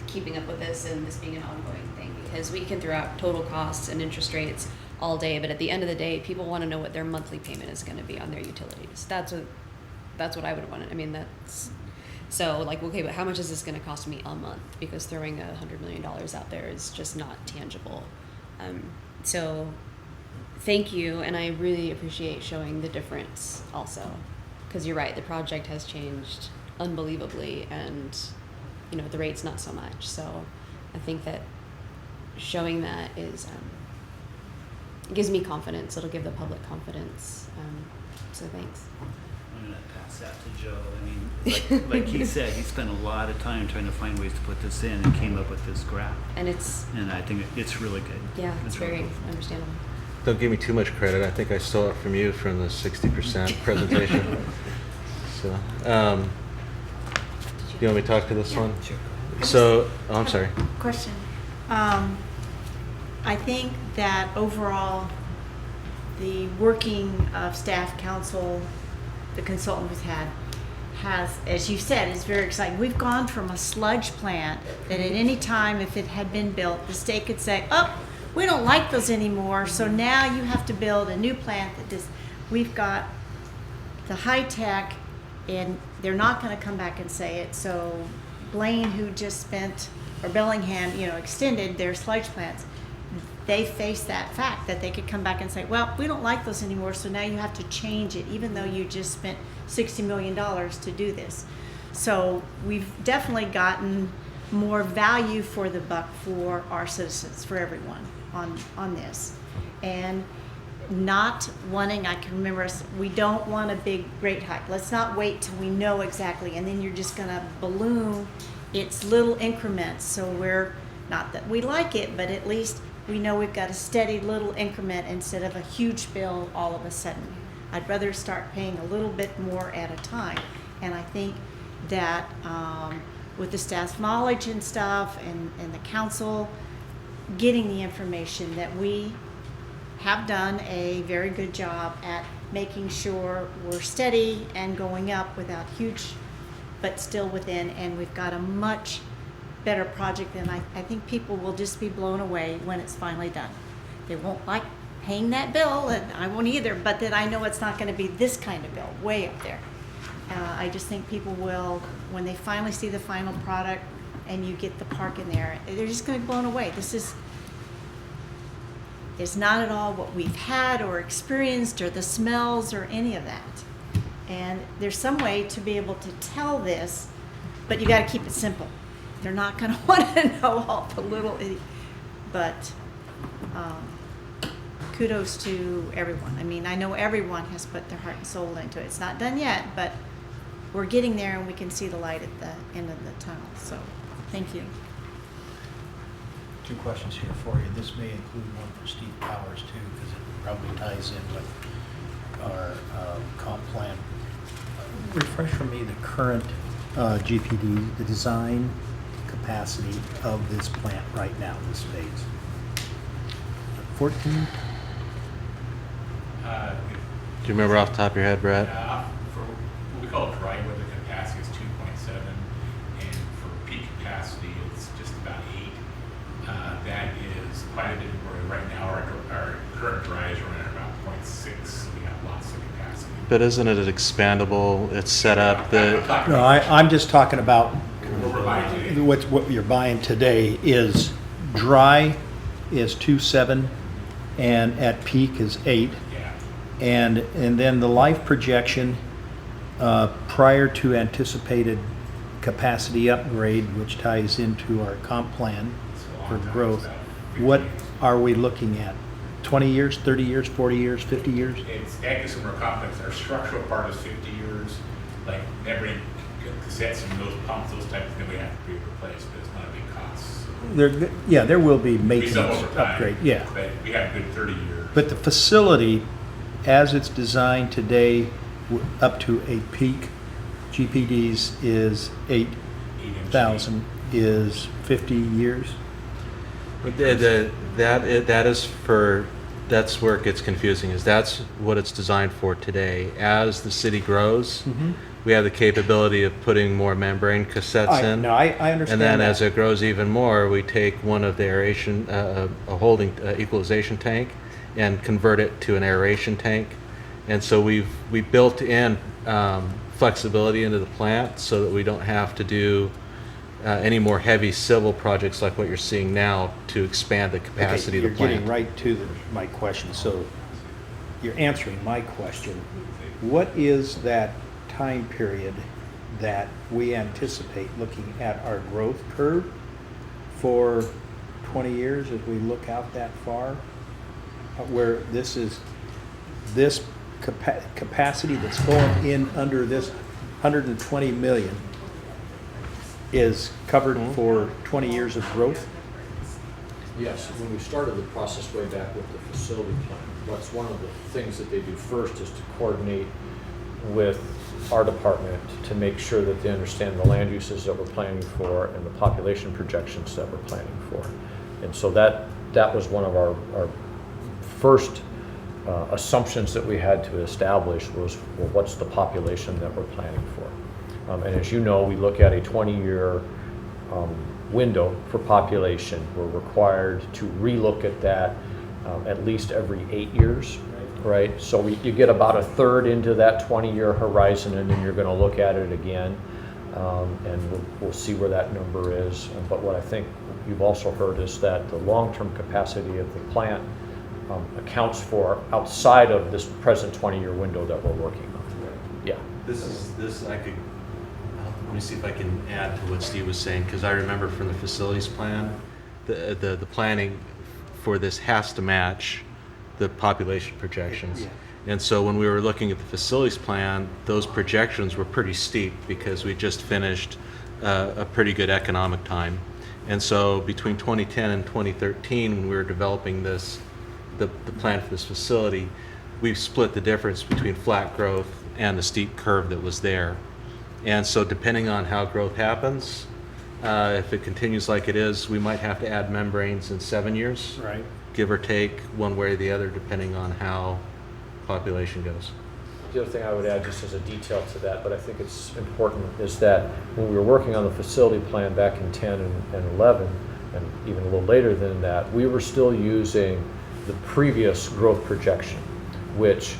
keeping up with this and this being an ongoing thing, because we can throw out total costs and interest rates all day, but at the end of the day, people want to know what their monthly payment is going to be on their utilities. That's what I would want. I mean, that's so like, okay, but how much is this going to cost me a month? Because throwing $100 million out there is just not tangible. So thank you, and I really appreciate showing the difference also, because you're right, the project has changed unbelievably, and you know, the rate's not so much. So I think that showing that is it gives me confidence. It'll give the public confidence. So thanks. I'm gonna pass that to Joe. I mean, like he said, he spent a lot of time trying to find ways to put this in and came up with this graph. And it's, And I think it's really good. yeah, it's really very good. understandable. Don't give me too much credit. I think I stole it from you from the 60% presentation. So, do you want me to talk to this one? Sure. So, oh, I'm sorry. Question. I think that overall, the working of staff, council, the consultant we've had, has, as you said, is very exciting. We've gone from a sludge plant that at any time, if it had been built, the state could say, oh, we don't like those anymore, so now you have to build a new plant that does. We've got the high tech, and they're not going to come back and say it. So Blaine, who just spent, or Bellingham, you know, extended their sludge plants, they faced that fact that they could come back and say, well, we don't like those anymore, so now you have to change it, even though you just spent $60 million to do this. So we've definitely gotten more value for the buck for our citizens, for everyone on this. And not wanting, I can remember us, we don't want a big rate hike. Let's not wait till we know exactly, and then you're just gonna balloon. It's little increments, so we're, not that we like it, but at least we know we've got a steady little increment instead of a huge bill all of a sudden. I'd rather start paying a little bit more at a time. And I think that with the staff's knowledge and stuff, and the council getting the information, that we have done a very good job at making sure we're steady and going up without huge, but still within, and we've got a much better project, and I think people will just be blown away when it's finally done. They won't like paying that bill, and I won't either, but then I know it's not going to be this kind of bill, way up there. I just think people will, when they finally see the final product and you get the park in there, they're just going to be blown away. This is not at all what we've had or experienced, or the smells or any of that. And there's some way to be able to tell this, but you got to keep it simple. They're not going to want to know all the little, but kudos to everyone. I mean, I know everyone has put their heart and soul into it. It's not done yet, but we're getting there, and we can see the light at the end of the tunnel. So, thank you. Two questions here for you. This may include one for Steve Powers too, because it probably ties in with our comp plan. Refresh for me the current GPD, the design capacity of this plant right now, this phase. 14? Do you remember off the top of your head, Brad? For what we call dry weather capacity is 2.7, and for peak capacity it's just about 8. That is quite a bit more. Right now our current dry is running about 0.6, so we have lots of capacity. But isn't it expandable? It's set up that. No, I'm just talking about What we're buying today. what you're buying today is dry is 2.7 and at peak is 8. Yeah. And then the life projection prior to anticipated capacity upgrade, which ties into our comp plan for growth, what are we looking at? 20 years, 30 years, 40 years, 50 years? It's actually some more complex. Our structural part is 50 years. Like every cassettes and those pumps, those types of things, we have to be replaced, but it's not a big cost. So There will be we sell maintenance over time, upgrade, yeah. But we have a good 30 years. But the facility, as it's designed today, up to a peak GPDs is 8 $100,000 is 50 years? That is for, that's where it gets confusing, is that's what it's designed for today. As the city grows, we have the capability of putting more membrane cassettes in. No, I understand And then that. as it grows even more, we take one of the aeration, a holding equalization tank and convert it to an aeration tank. And so we built in flexibility into the plant so that we don't have to do any more heavy civil projects like what you're seeing now to expand the capacity of the You're plant. getting right to my question, so you're answering my question. What is that time period that we anticipate looking at our growth curve for 20 years as we look out that far? Where this capacity that's going in under this 120 million is covered for 20 years of growth? Yes, when we started the process way back with the facility plan, that's one of the things that they do first is to coordinate with our department to make sure that they understand the land uses that we're planning for and the population projections that we're planning for. And so that was one of our first assumptions that we had to establish was, well, what's the population that we're planning for? And as you know, we look at a 20-year window for population. We're required to relook at that at least every 8 years, right? So you get about a third into that 20-year horizon, and then you're going to look at it again, and we'll see where that number is. But what I think you've also heard is that the long-term capacity of the plant accounts for outside of this present 20-year window that we're working on. Yeah. Let me see if I can add to what Steve was saying, because I remember from the facilities plan, the planning for this has to match the population projections. Yeah. And so when we were looking at the facilities plan, those projections were pretty steep because we just finished a pretty good economic time. And so between 2010 and 2013, when we were developing the plan for this facility, we split the difference between flat growth and the steep curve that was there. And so depending on how growth happens, if it continues like it is, we might have to add membranes in 7 years, Right. give or take one way or the other, depending on how population goes. The other thing I would add, just as a detail to that, but I think it's important, is that when we were working on the facility plan back in 10 and 11, and even a little later than that, we were still using the previous growth projection, which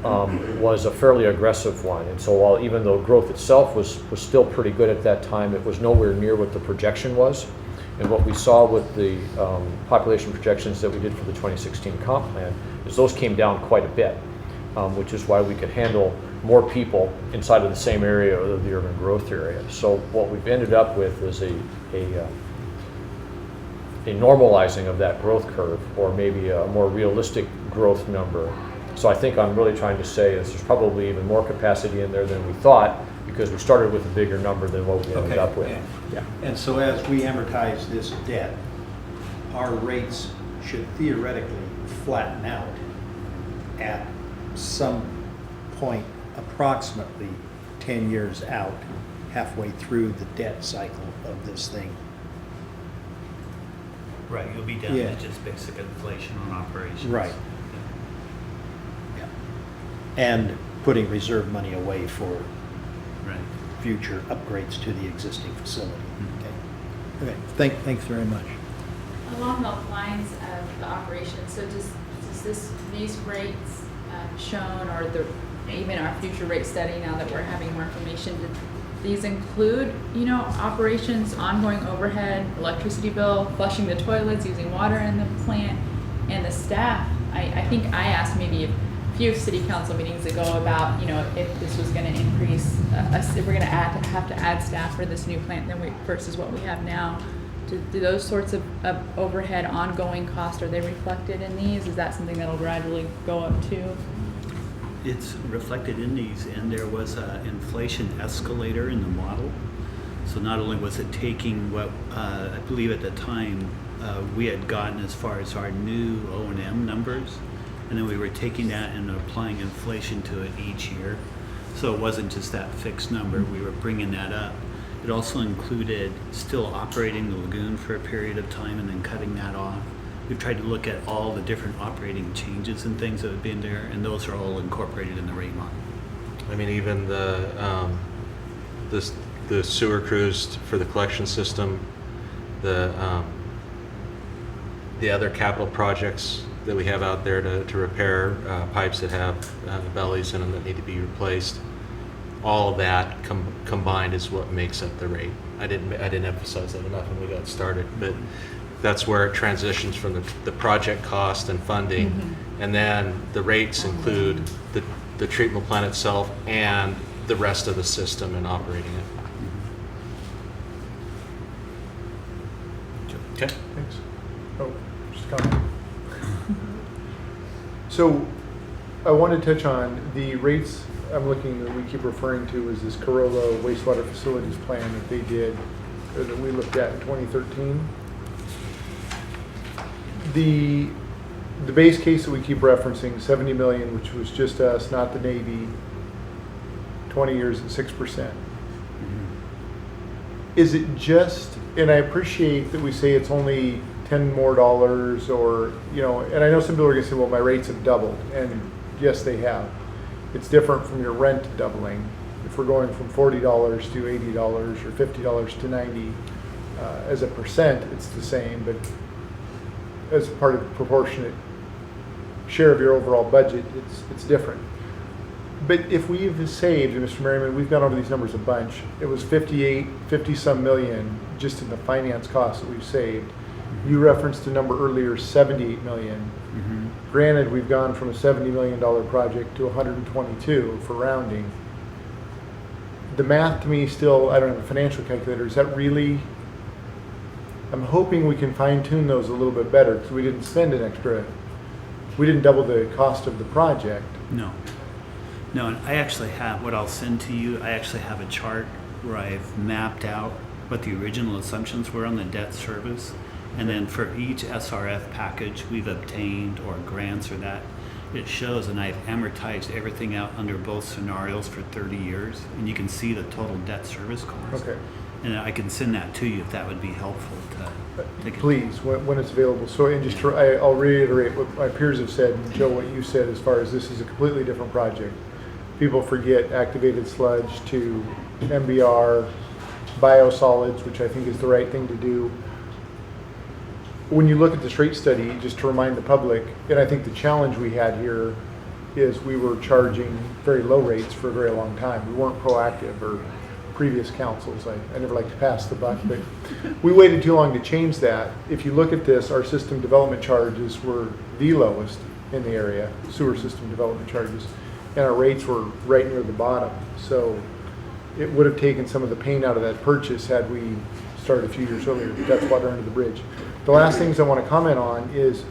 was a fairly aggressive one. And so while even though growth itself was still pretty good at that time, it was nowhere near what the projection was. And what we saw with the population projections that we did for the 2016 comp plan is those came down quite a bit, which is why we could handle more people inside of the same area of the urban growth area. So what we've ended up with is a normalizing of that growth curve, or maybe a more realistic growth number. So I think I'm really trying to say is there's probably even more capacity in there than we thought, because we started with a bigger number than what we ended up with. Yeah. And so as we amortize this debt, our rates should theoretically flatten out at some point approximately 10 years out, halfway through the debt cycle of this thing. Right, you'll be down Yeah. to just basic inflation on operations. Right. Yeah. And putting reserve money away for Right. future upgrades to the existing facility. Mhm. Okay. Thanks very much. Along the lines of the operation, so does these rates shown, or even our future rate study, now that we're having more information, did these include, operations, ongoing overhead, electricity bill, flushing the toilets, using water in the plant, and the staff? I think I asked maybe a few city council meetings ago about, if this was going to increase, if we're going to have to add staff for this new plant versus what we have now. Do those sorts of overhead ongoing costs, are they reflected in these? Is that something that'll gradually go up too? It's reflected in these, and there was an inflation escalator in the model. So not only was it taking what I believe at the time we had gotten as far as our new O&M numbers, and then we were taking that and applying inflation to it each year. So it wasn't just that fixed number, we were bringing that up. It It also included still operating the lagoon for a period of time and then cutting that off. We've tried to look at all the different operating changes and things that have been there, and those are all incorporated in the rate model. I mean, even the sewer crews for the collection system, the other capital projects that we have out there to repair pipes that have bellies in them that need to be replaced. All of that combined is what makes up the rate. I didn't emphasize that enough when we got started, but that's where it transitions from the project cost and funding, and then the rates include the treatment plant itself and the rest of the system and operating it. Okay. Thanks. Oh, just a comment. So I want to touch on the rates I'm looking, that we keep referring to as this Corolla wastewater facilities plan that they did, or that we looked at in 2013. The base case that we keep referencing, 70 million, which was just us, not the Navy, 20 years at 6%. Is it just, and I appreciate that we say it's only $10 more, or, you know, and I know some people are gonna say, well, my rates have doubled, and yes, they have. It's different from your rent doubling. If we're going from $40 to $80 or $50 to 90, as a percent, it's the same, but as part of the proportionate share of your overall budget, it's different. But if we've saved, and Mr. Merriman, we've gone over these numbers a bunch, it was 50 some million just in the finance costs that we've saved. You referenced a number earlier, 78 million. Granted, we've gone from a $70 million project to 122 for rounding. The math to me still, I don't have a financial calculator, is that really, I'm hoping we can fine tune those a little bit better, because we didn't spend an extra, we didn't double the cost of the project. No, and I actually have, what I'll send to you, I actually have a chart where I've mapped out what the original assumptions were on the debt service. And then for each SRF package we've obtained, or grants or that, it shows, and I've amortized everything out under both scenarios for 30 years. And you can see the total debt service cost. Okay. And I can send that to you if that would be helpful to take it. Please, when it's available. So, and just I'll reiterate what my peers have said, and Joe, what you said, as far as this is a completely different project. People forget activated sludge to MBR, biosolids, which I think is the right thing to do. When you look at this rate study, just to remind the public, and I think the challenge we had here is we were charging very low rates for a very long time. We weren't proactive, or previous councils. I never like to pass the buck, but we waited too long to change that. If you look at this, our system development charges were the lowest in the area, sewer system development charges, and our rates were right near the bottom. So it would have taken some of the pain out of that purchase had we started a few years earlier. That's water under the bridge. The last things I want to comment on is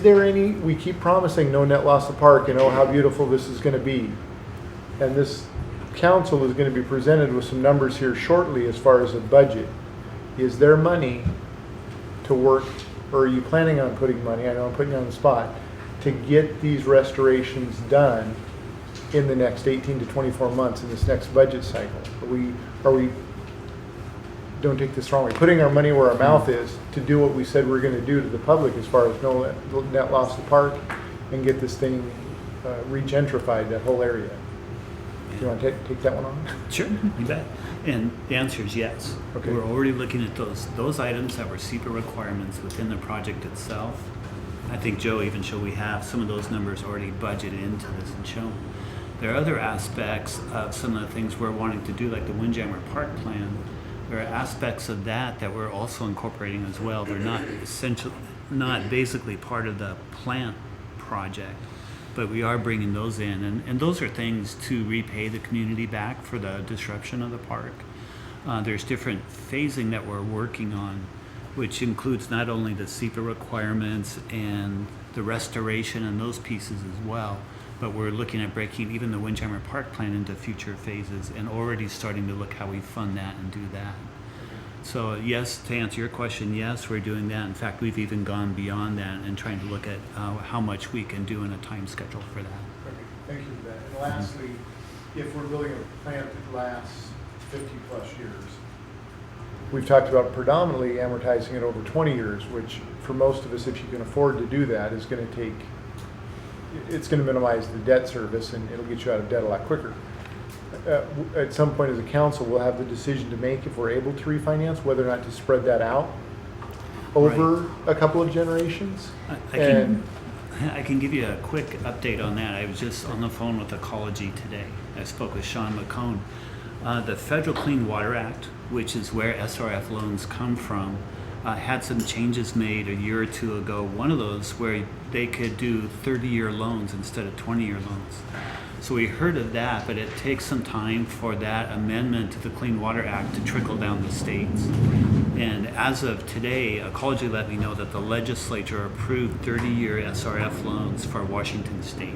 there any, we keep promising no net loss of park and oh how beautiful this is going to be. And this council is going to be presented with some numbers here shortly as far as a budget. Is there money to work, or are you planning on putting money, I know I'm putting you on the spot, to get these restorations done in the next 18 to 24 months in this next budget cycle? Are we don't take this wrong way, putting our money where our mouth is to do what we said we're going to do to the public as far as no net loss of park and get this thing regentrified, that whole area? Do you want to take that one on? Sure, you bet. And the answer is yes. Okay. We're already looking at those items that were SEPA requirements within the project itself. I think Joe even showed we have some of those numbers already budgeted into this and shown. There are other aspects of some of the things we're wanting to do, like the Windjammer Park plan. There are aspects of that we're also incorporating as well. They're not not basically part of the plant project, but we are bringing those in. And those are things to repay the community back for the disruption of the park. There's different phasing that we're working on, which includes not only the SEPA requirements and the restoration and those pieces as well, but we're looking at breaking even the Windjammer Park plan into future phases and already starting to look how we fund that and do that. So yes, to answer your question, yes, we're doing that. In fact, we've even gone beyond that and trying to look at how much we can do in a time schedule for that. Okay, thank you for that. And lastly, if we're building a plant that lasts 50-plus years. We've talked about predominantly amortizing it over 20 years, which for most of us, if you can afford to do that, is going to take, it's going to minimize the debt service and it'll get you out of debt a lot quicker. At some point as a council, we'll have the decision to make if we're able to refinance, whether or not to spread that out over a couple of generations. I can give you a quick update on that. I was just on the phone with Ecology today. I spoke with Sean McCone. The Federal Clean Water Act, which is where SRF loans come from, had some changes made a year or two ago. One of those where they could do 30-year loans instead of 20-year loans. So we heard of that, but it takes some time for that amendment to the Clean Water Act to trickle down the states. And as of today, Ecology let me know that the legislature approved 30-year SRF loans for Washington State.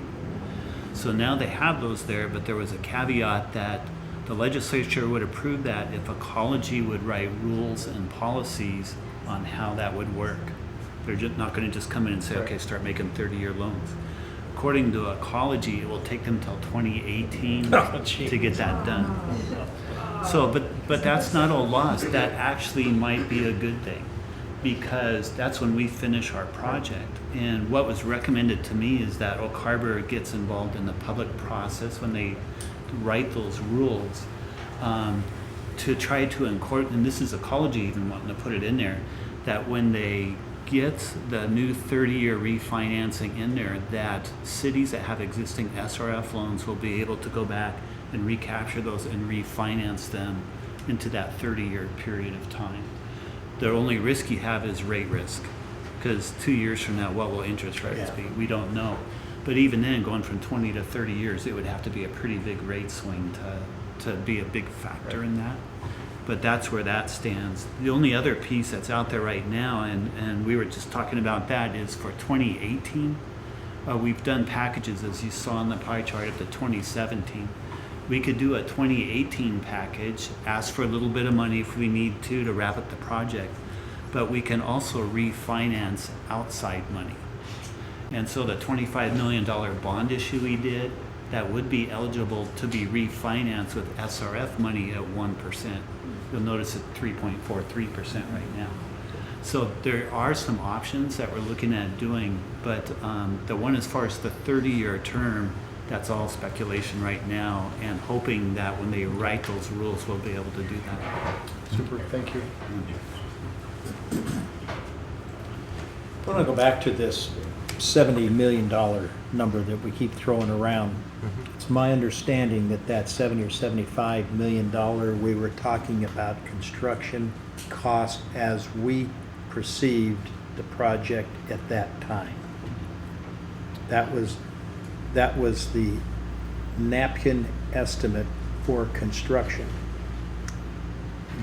So now they have those there, but there was a caveat that the legislature would approve that if Ecology would write rules and policies on how that would work. They're just not going to just come in and say, okay, start making 30-year loans. According to Ecology, it will take them till 2018 to get that done. So, but that's not all lost. That actually might be a good thing, because that's when we finish our project. And what was recommended to me is that Oak Harbor gets involved in the public process when they write those rules, to try to incorporate, and this is Ecology even wanting to put it in there, that when they get the new 30-year refinancing in there, that cities that have existing SRF loans will be able to go back and recapture those and refinance them into that 30-year period of time. The only risk you have is rate risk, because 2 years from now, what will interest rates be? We don't know. But even then, going from 20 to 30 years, it would have to be a pretty big rate swing to be a big factor in that. But that's where that stands. The only other piece that's out there right now, and we were just talking about that, is for 2018. We've done packages, as you saw on the pie chart, up to 2017. We could do a 2018 package, ask for a little bit of money if we need to wrap up the project, but we can also refinance outside money. And so the $25 million bond issue we did, that would be eligible to be refinanced with SRF money at 1%. You'll notice it's 3.43% right now. So there are some options that we're looking at doing, but the one as far as the 30-year term, that's all speculation right now, and hoping that when they write those rules, we'll be able to do that. Super, thank you. I want to go back to this $70 million number that we keep throwing around. It's my understanding that that $70 or $75 million, we were talking about construction cost as we perceived the project at that time. That was the napkin estimate for construction.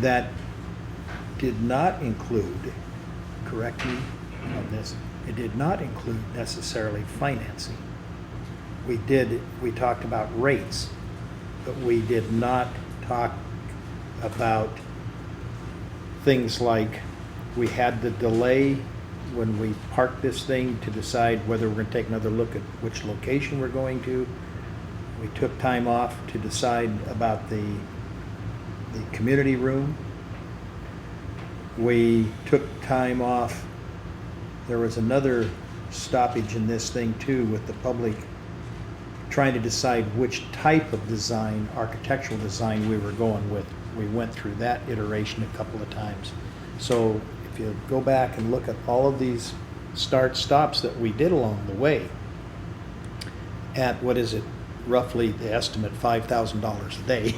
That did not include, correct me on this, it did not include necessarily financing. We talked about rates, but we did not talk about things like we had the delay when we parked this thing to decide whether we're going to take another look at which location we're going to. We took time off to decide about the community room. We took time off. There was another stoppage in this thing too, with the public trying to decide which type of design, architectural design, we were going with. We went through that iteration a couple of times. So if you go back and look at all of these start-stops that we did along the way, at what is it, roughly the estimate $5,000 a day,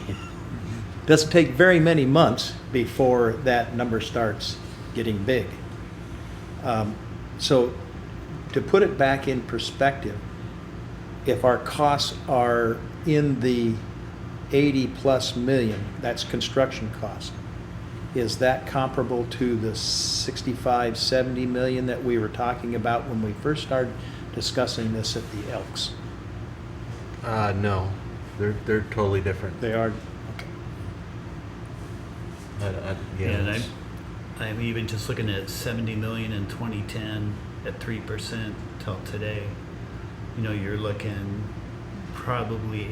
doesn't take very many months before that number starts getting big. So to put it back in perspective, if our costs are in the 80+ million, that's construction cost, is that comparable to the 65, 70 million that we were talking about when we first started discussing this at the Elks? No, they're totally different. They are, okay. And I'm even just looking at 70 million in 2010 at 3% till today. You know, you're looking probably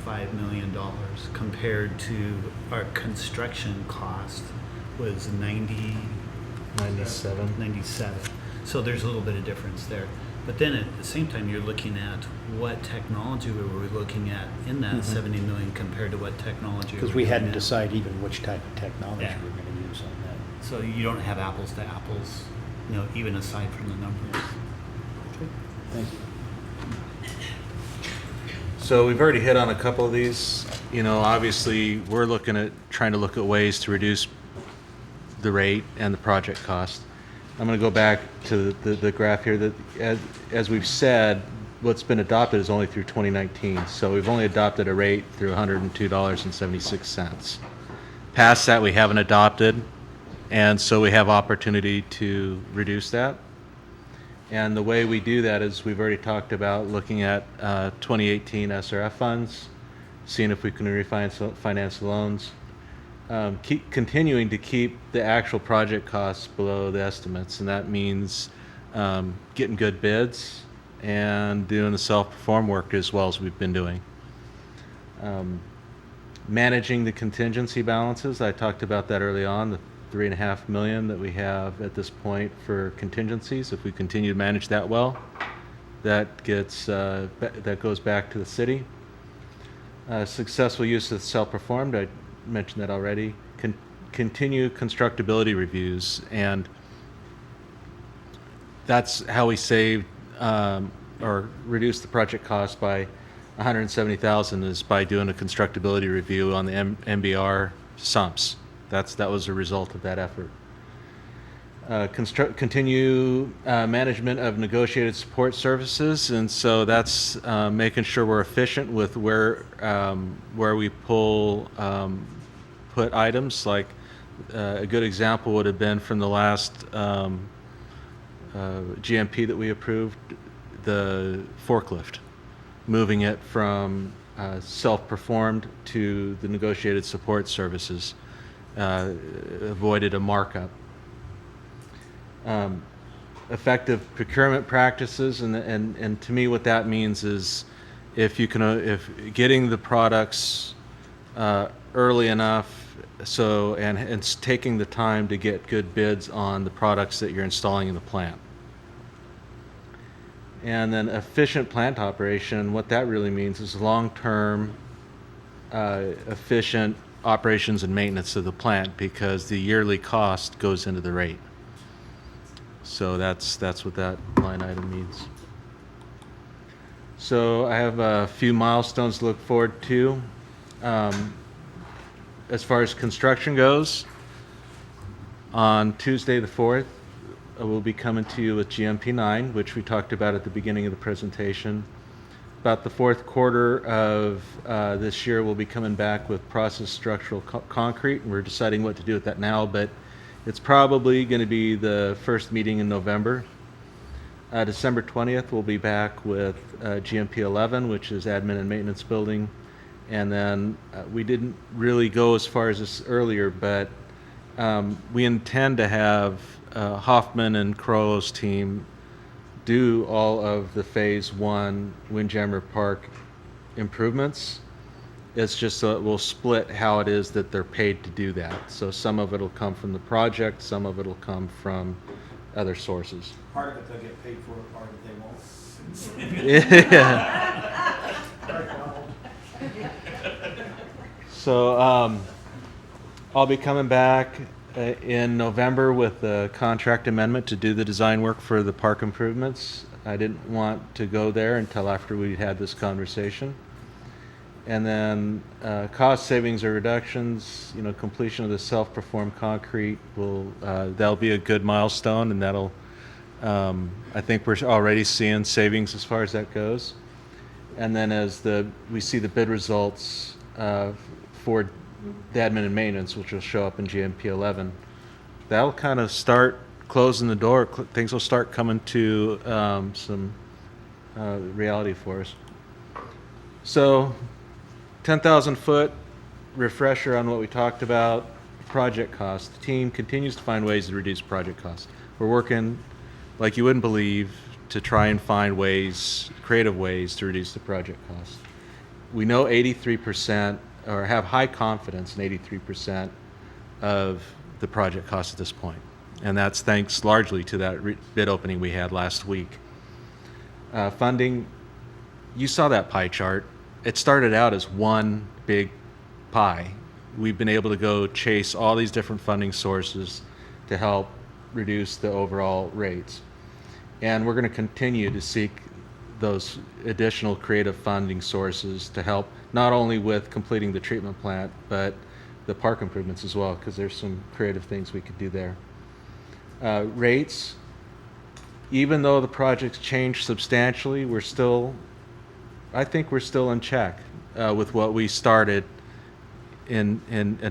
$85 million compared to our construction cost was 97. 97. So there's a little bit of difference there. But then at the same time, you're looking at what technology were we looking at in that 70 million compared to what technology. Because we hadn't decided even which type of technology Yeah. we're gonna use on that. So you don't have apples to apples, even aside from the numbers. Thank you. So we've already hit on a couple of these. Obviously, we're trying to look at ways to reduce the rate and the project cost. I'm going to go back to the graph here. That as we've said, what's been adopted is only through 2019. So we've only adopted a rate through $102.76. Past that, we haven't adopted, and so we have opportunity to reduce that. And the way we do that is we've already talked about looking at 2018 SRF funds, seeing if we can refinance the loans, continuing to keep the actual project costs below the estimates, and that means getting good bids and doing the self-perform work as well as we've been doing. Managing the contingency balances, I talked about that early on, the $3.5 million that we have at this point for contingencies. If we continue to manage that well, that goes back to the city. Successful use of self-performed, I mentioned that already. Continue constructability reviews, and that's how we saved or reduced the project cost by $170,000 is by doing a constructability review on the MBR sumps. That was a result of that effort. Continue management of negotiated support services, and so that's making sure we're efficient with where we put items. Like a good example would have been from the last GMP that we approved, the forklift, moving it from self-performed to the negotiated support services. Avoided a markup. Effective procurement practices, and to me what that means is if getting the products early enough, and taking the time to get good bids on the products that you're installing in the plant. And then efficient plant operation, what that really means is long-term efficient operations and maintenance of the plant, because the yearly cost goes into the rate. So that's what that line item means. So I have a few milestones to look forward to. As far as construction goes, on Tuesday the 4th, we'll be coming to you with GMP 9, which we talked about at the beginning of the presentation. About the fourth quarter of this year, we'll be coming back with processed structural concrete, and we're deciding what to do with that now, but it's probably going to be the first meeting in November. December 20th, we'll be back with GMP 11, which is admin and maintenance building. And then we didn't really go as far as this earlier, but we intend to have Hoffman and Crowell's team do all of the phase 1 Windjammer Park improvements. It's just we'll split how it is that they're paid to do that. So some of it will come from the project, some of it will come from other sources. Part of it they'll get paid for, part of it they won't. Yeah. So I'll be coming back in November with a contract amendment to do the design work for the park improvements. I didn't want to go there until after we had this conversation. And then cost savings or reductions, completion of the self-performed concrete that'll be a good milestone, and that'll I think we're already seeing savings as far as that goes. And then as we see the bid results for the admin and maintenance, which will show up in GMP 11, that'll kind of start closing the door. Things will start coming to some reality for us. So 10,000 foot refresher on what we talked about. Project cost. The team continues to find ways to reduce project costs. We're working like you wouldn't believe to try and find creative ways to reduce the project cost. we know 83%, or have high confidence in 83% of the project cost at this point. And that's thanks largely to that bid opening we had last week. Funding, you saw that pie chart. It started out as one big pie. We've been able to go chase all these different funding sources to help reduce the overall rates. And we're going to continue to seek those additional creative funding sources to help not only with completing the treatment plant, but the park improvements as well, because there's some creative things we could do there. Rates, even though the project's changed substantially, I think we're still in check with what we started and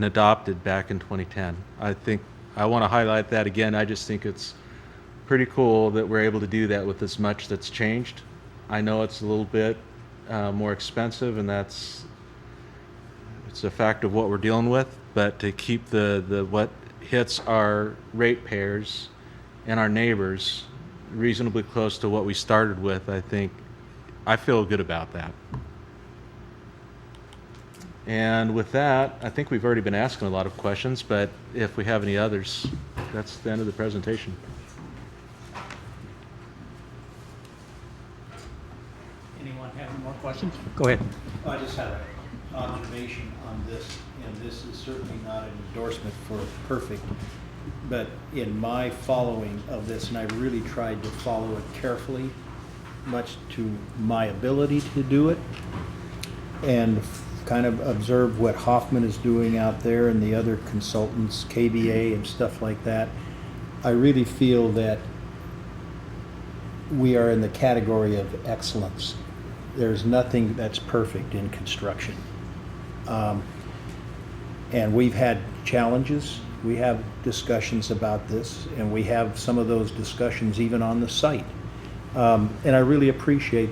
adopted back in 2010. I want to highlight that again. I just think it's pretty cool that we're able to do that with as much that's changed. I know it's a little bit more expensive, and it's a fact of what we're dealing with, but to keep the what hits our ratepayers and our neighbors reasonably close to what we started with, I feel good about that. And with that, I think we've already been asking a lot of questions, but if we have any others, that's the end of the presentation. Anyone have any more questions? Go ahead. I just have an observation on this, and this is certainly not an endorsement for perfect, but in my following of this, and I really tried to follow it carefully, much to my ability to do it, and kind of observe what Hoffman is doing out there and the other consultants, KBA and stuff like that. I really feel that we are in the category of excellence. There's nothing that's perfect in construction. And we've had challenges. We have discussions about this, and we have some of those discussions even on the site. And I really appreciate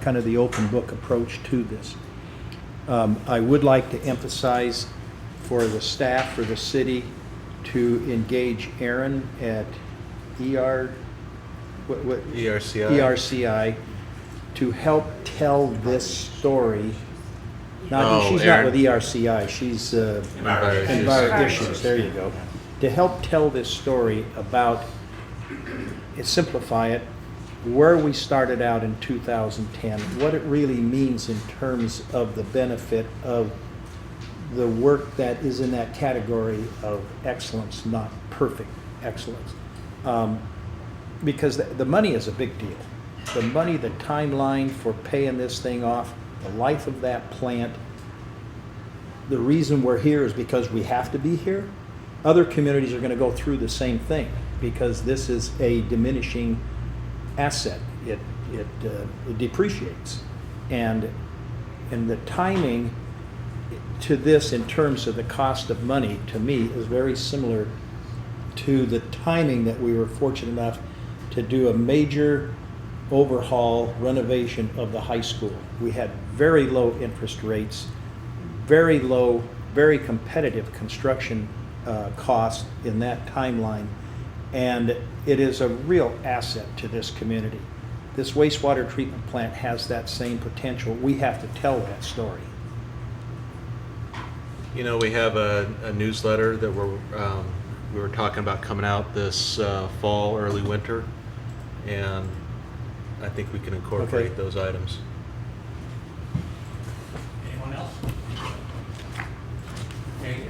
kind of the open book approach to this. I would like to emphasize for the staff, for the city, to engage Aaron at ERCI to help tell this story. Now, she's Aaron. not with ERCI, she's Environmental Issues, there you go. To help tell this story about, simplify it, where we started out in 2010, what it really means in terms of the benefit of the work that is in that category of excellence, not perfect excellence. Because the money is a big deal. The money, the timeline for paying this thing off, the life of that plant. The reason we're here is because we have to be here. Other communities are going to go through the same thing because this is a diminishing asset. It depreciates, and the timing to this in terms of the cost of money to me is very similar to the timing that we were fortunate enough to do a major overhaul renovation of the high school. We had very low interest rates, very low, very competitive construction costs in that timeline, and it is a real asset to this community. This wastewater treatment plant has that same potential. We have to tell that story. You know, we have a newsletter that we were talking about coming out this fall, early winter, and I think we can incorporate those items. Anyone else? Okay,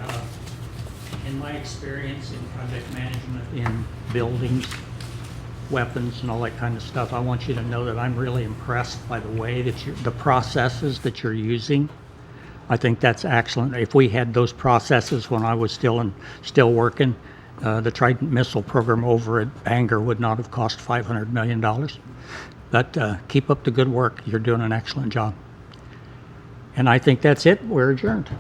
in my experience in project management in buildings, weapons and all that kind of stuff, I want you to know that I'm really impressed by the way that the processes that you're using. I think that's excellent. If we had those processes when I was still working, the Trident missile program over at Bangor would not have cost $500 million. But keep up the good work. You're doing an excellent job. And I think that's it. We're adjourned.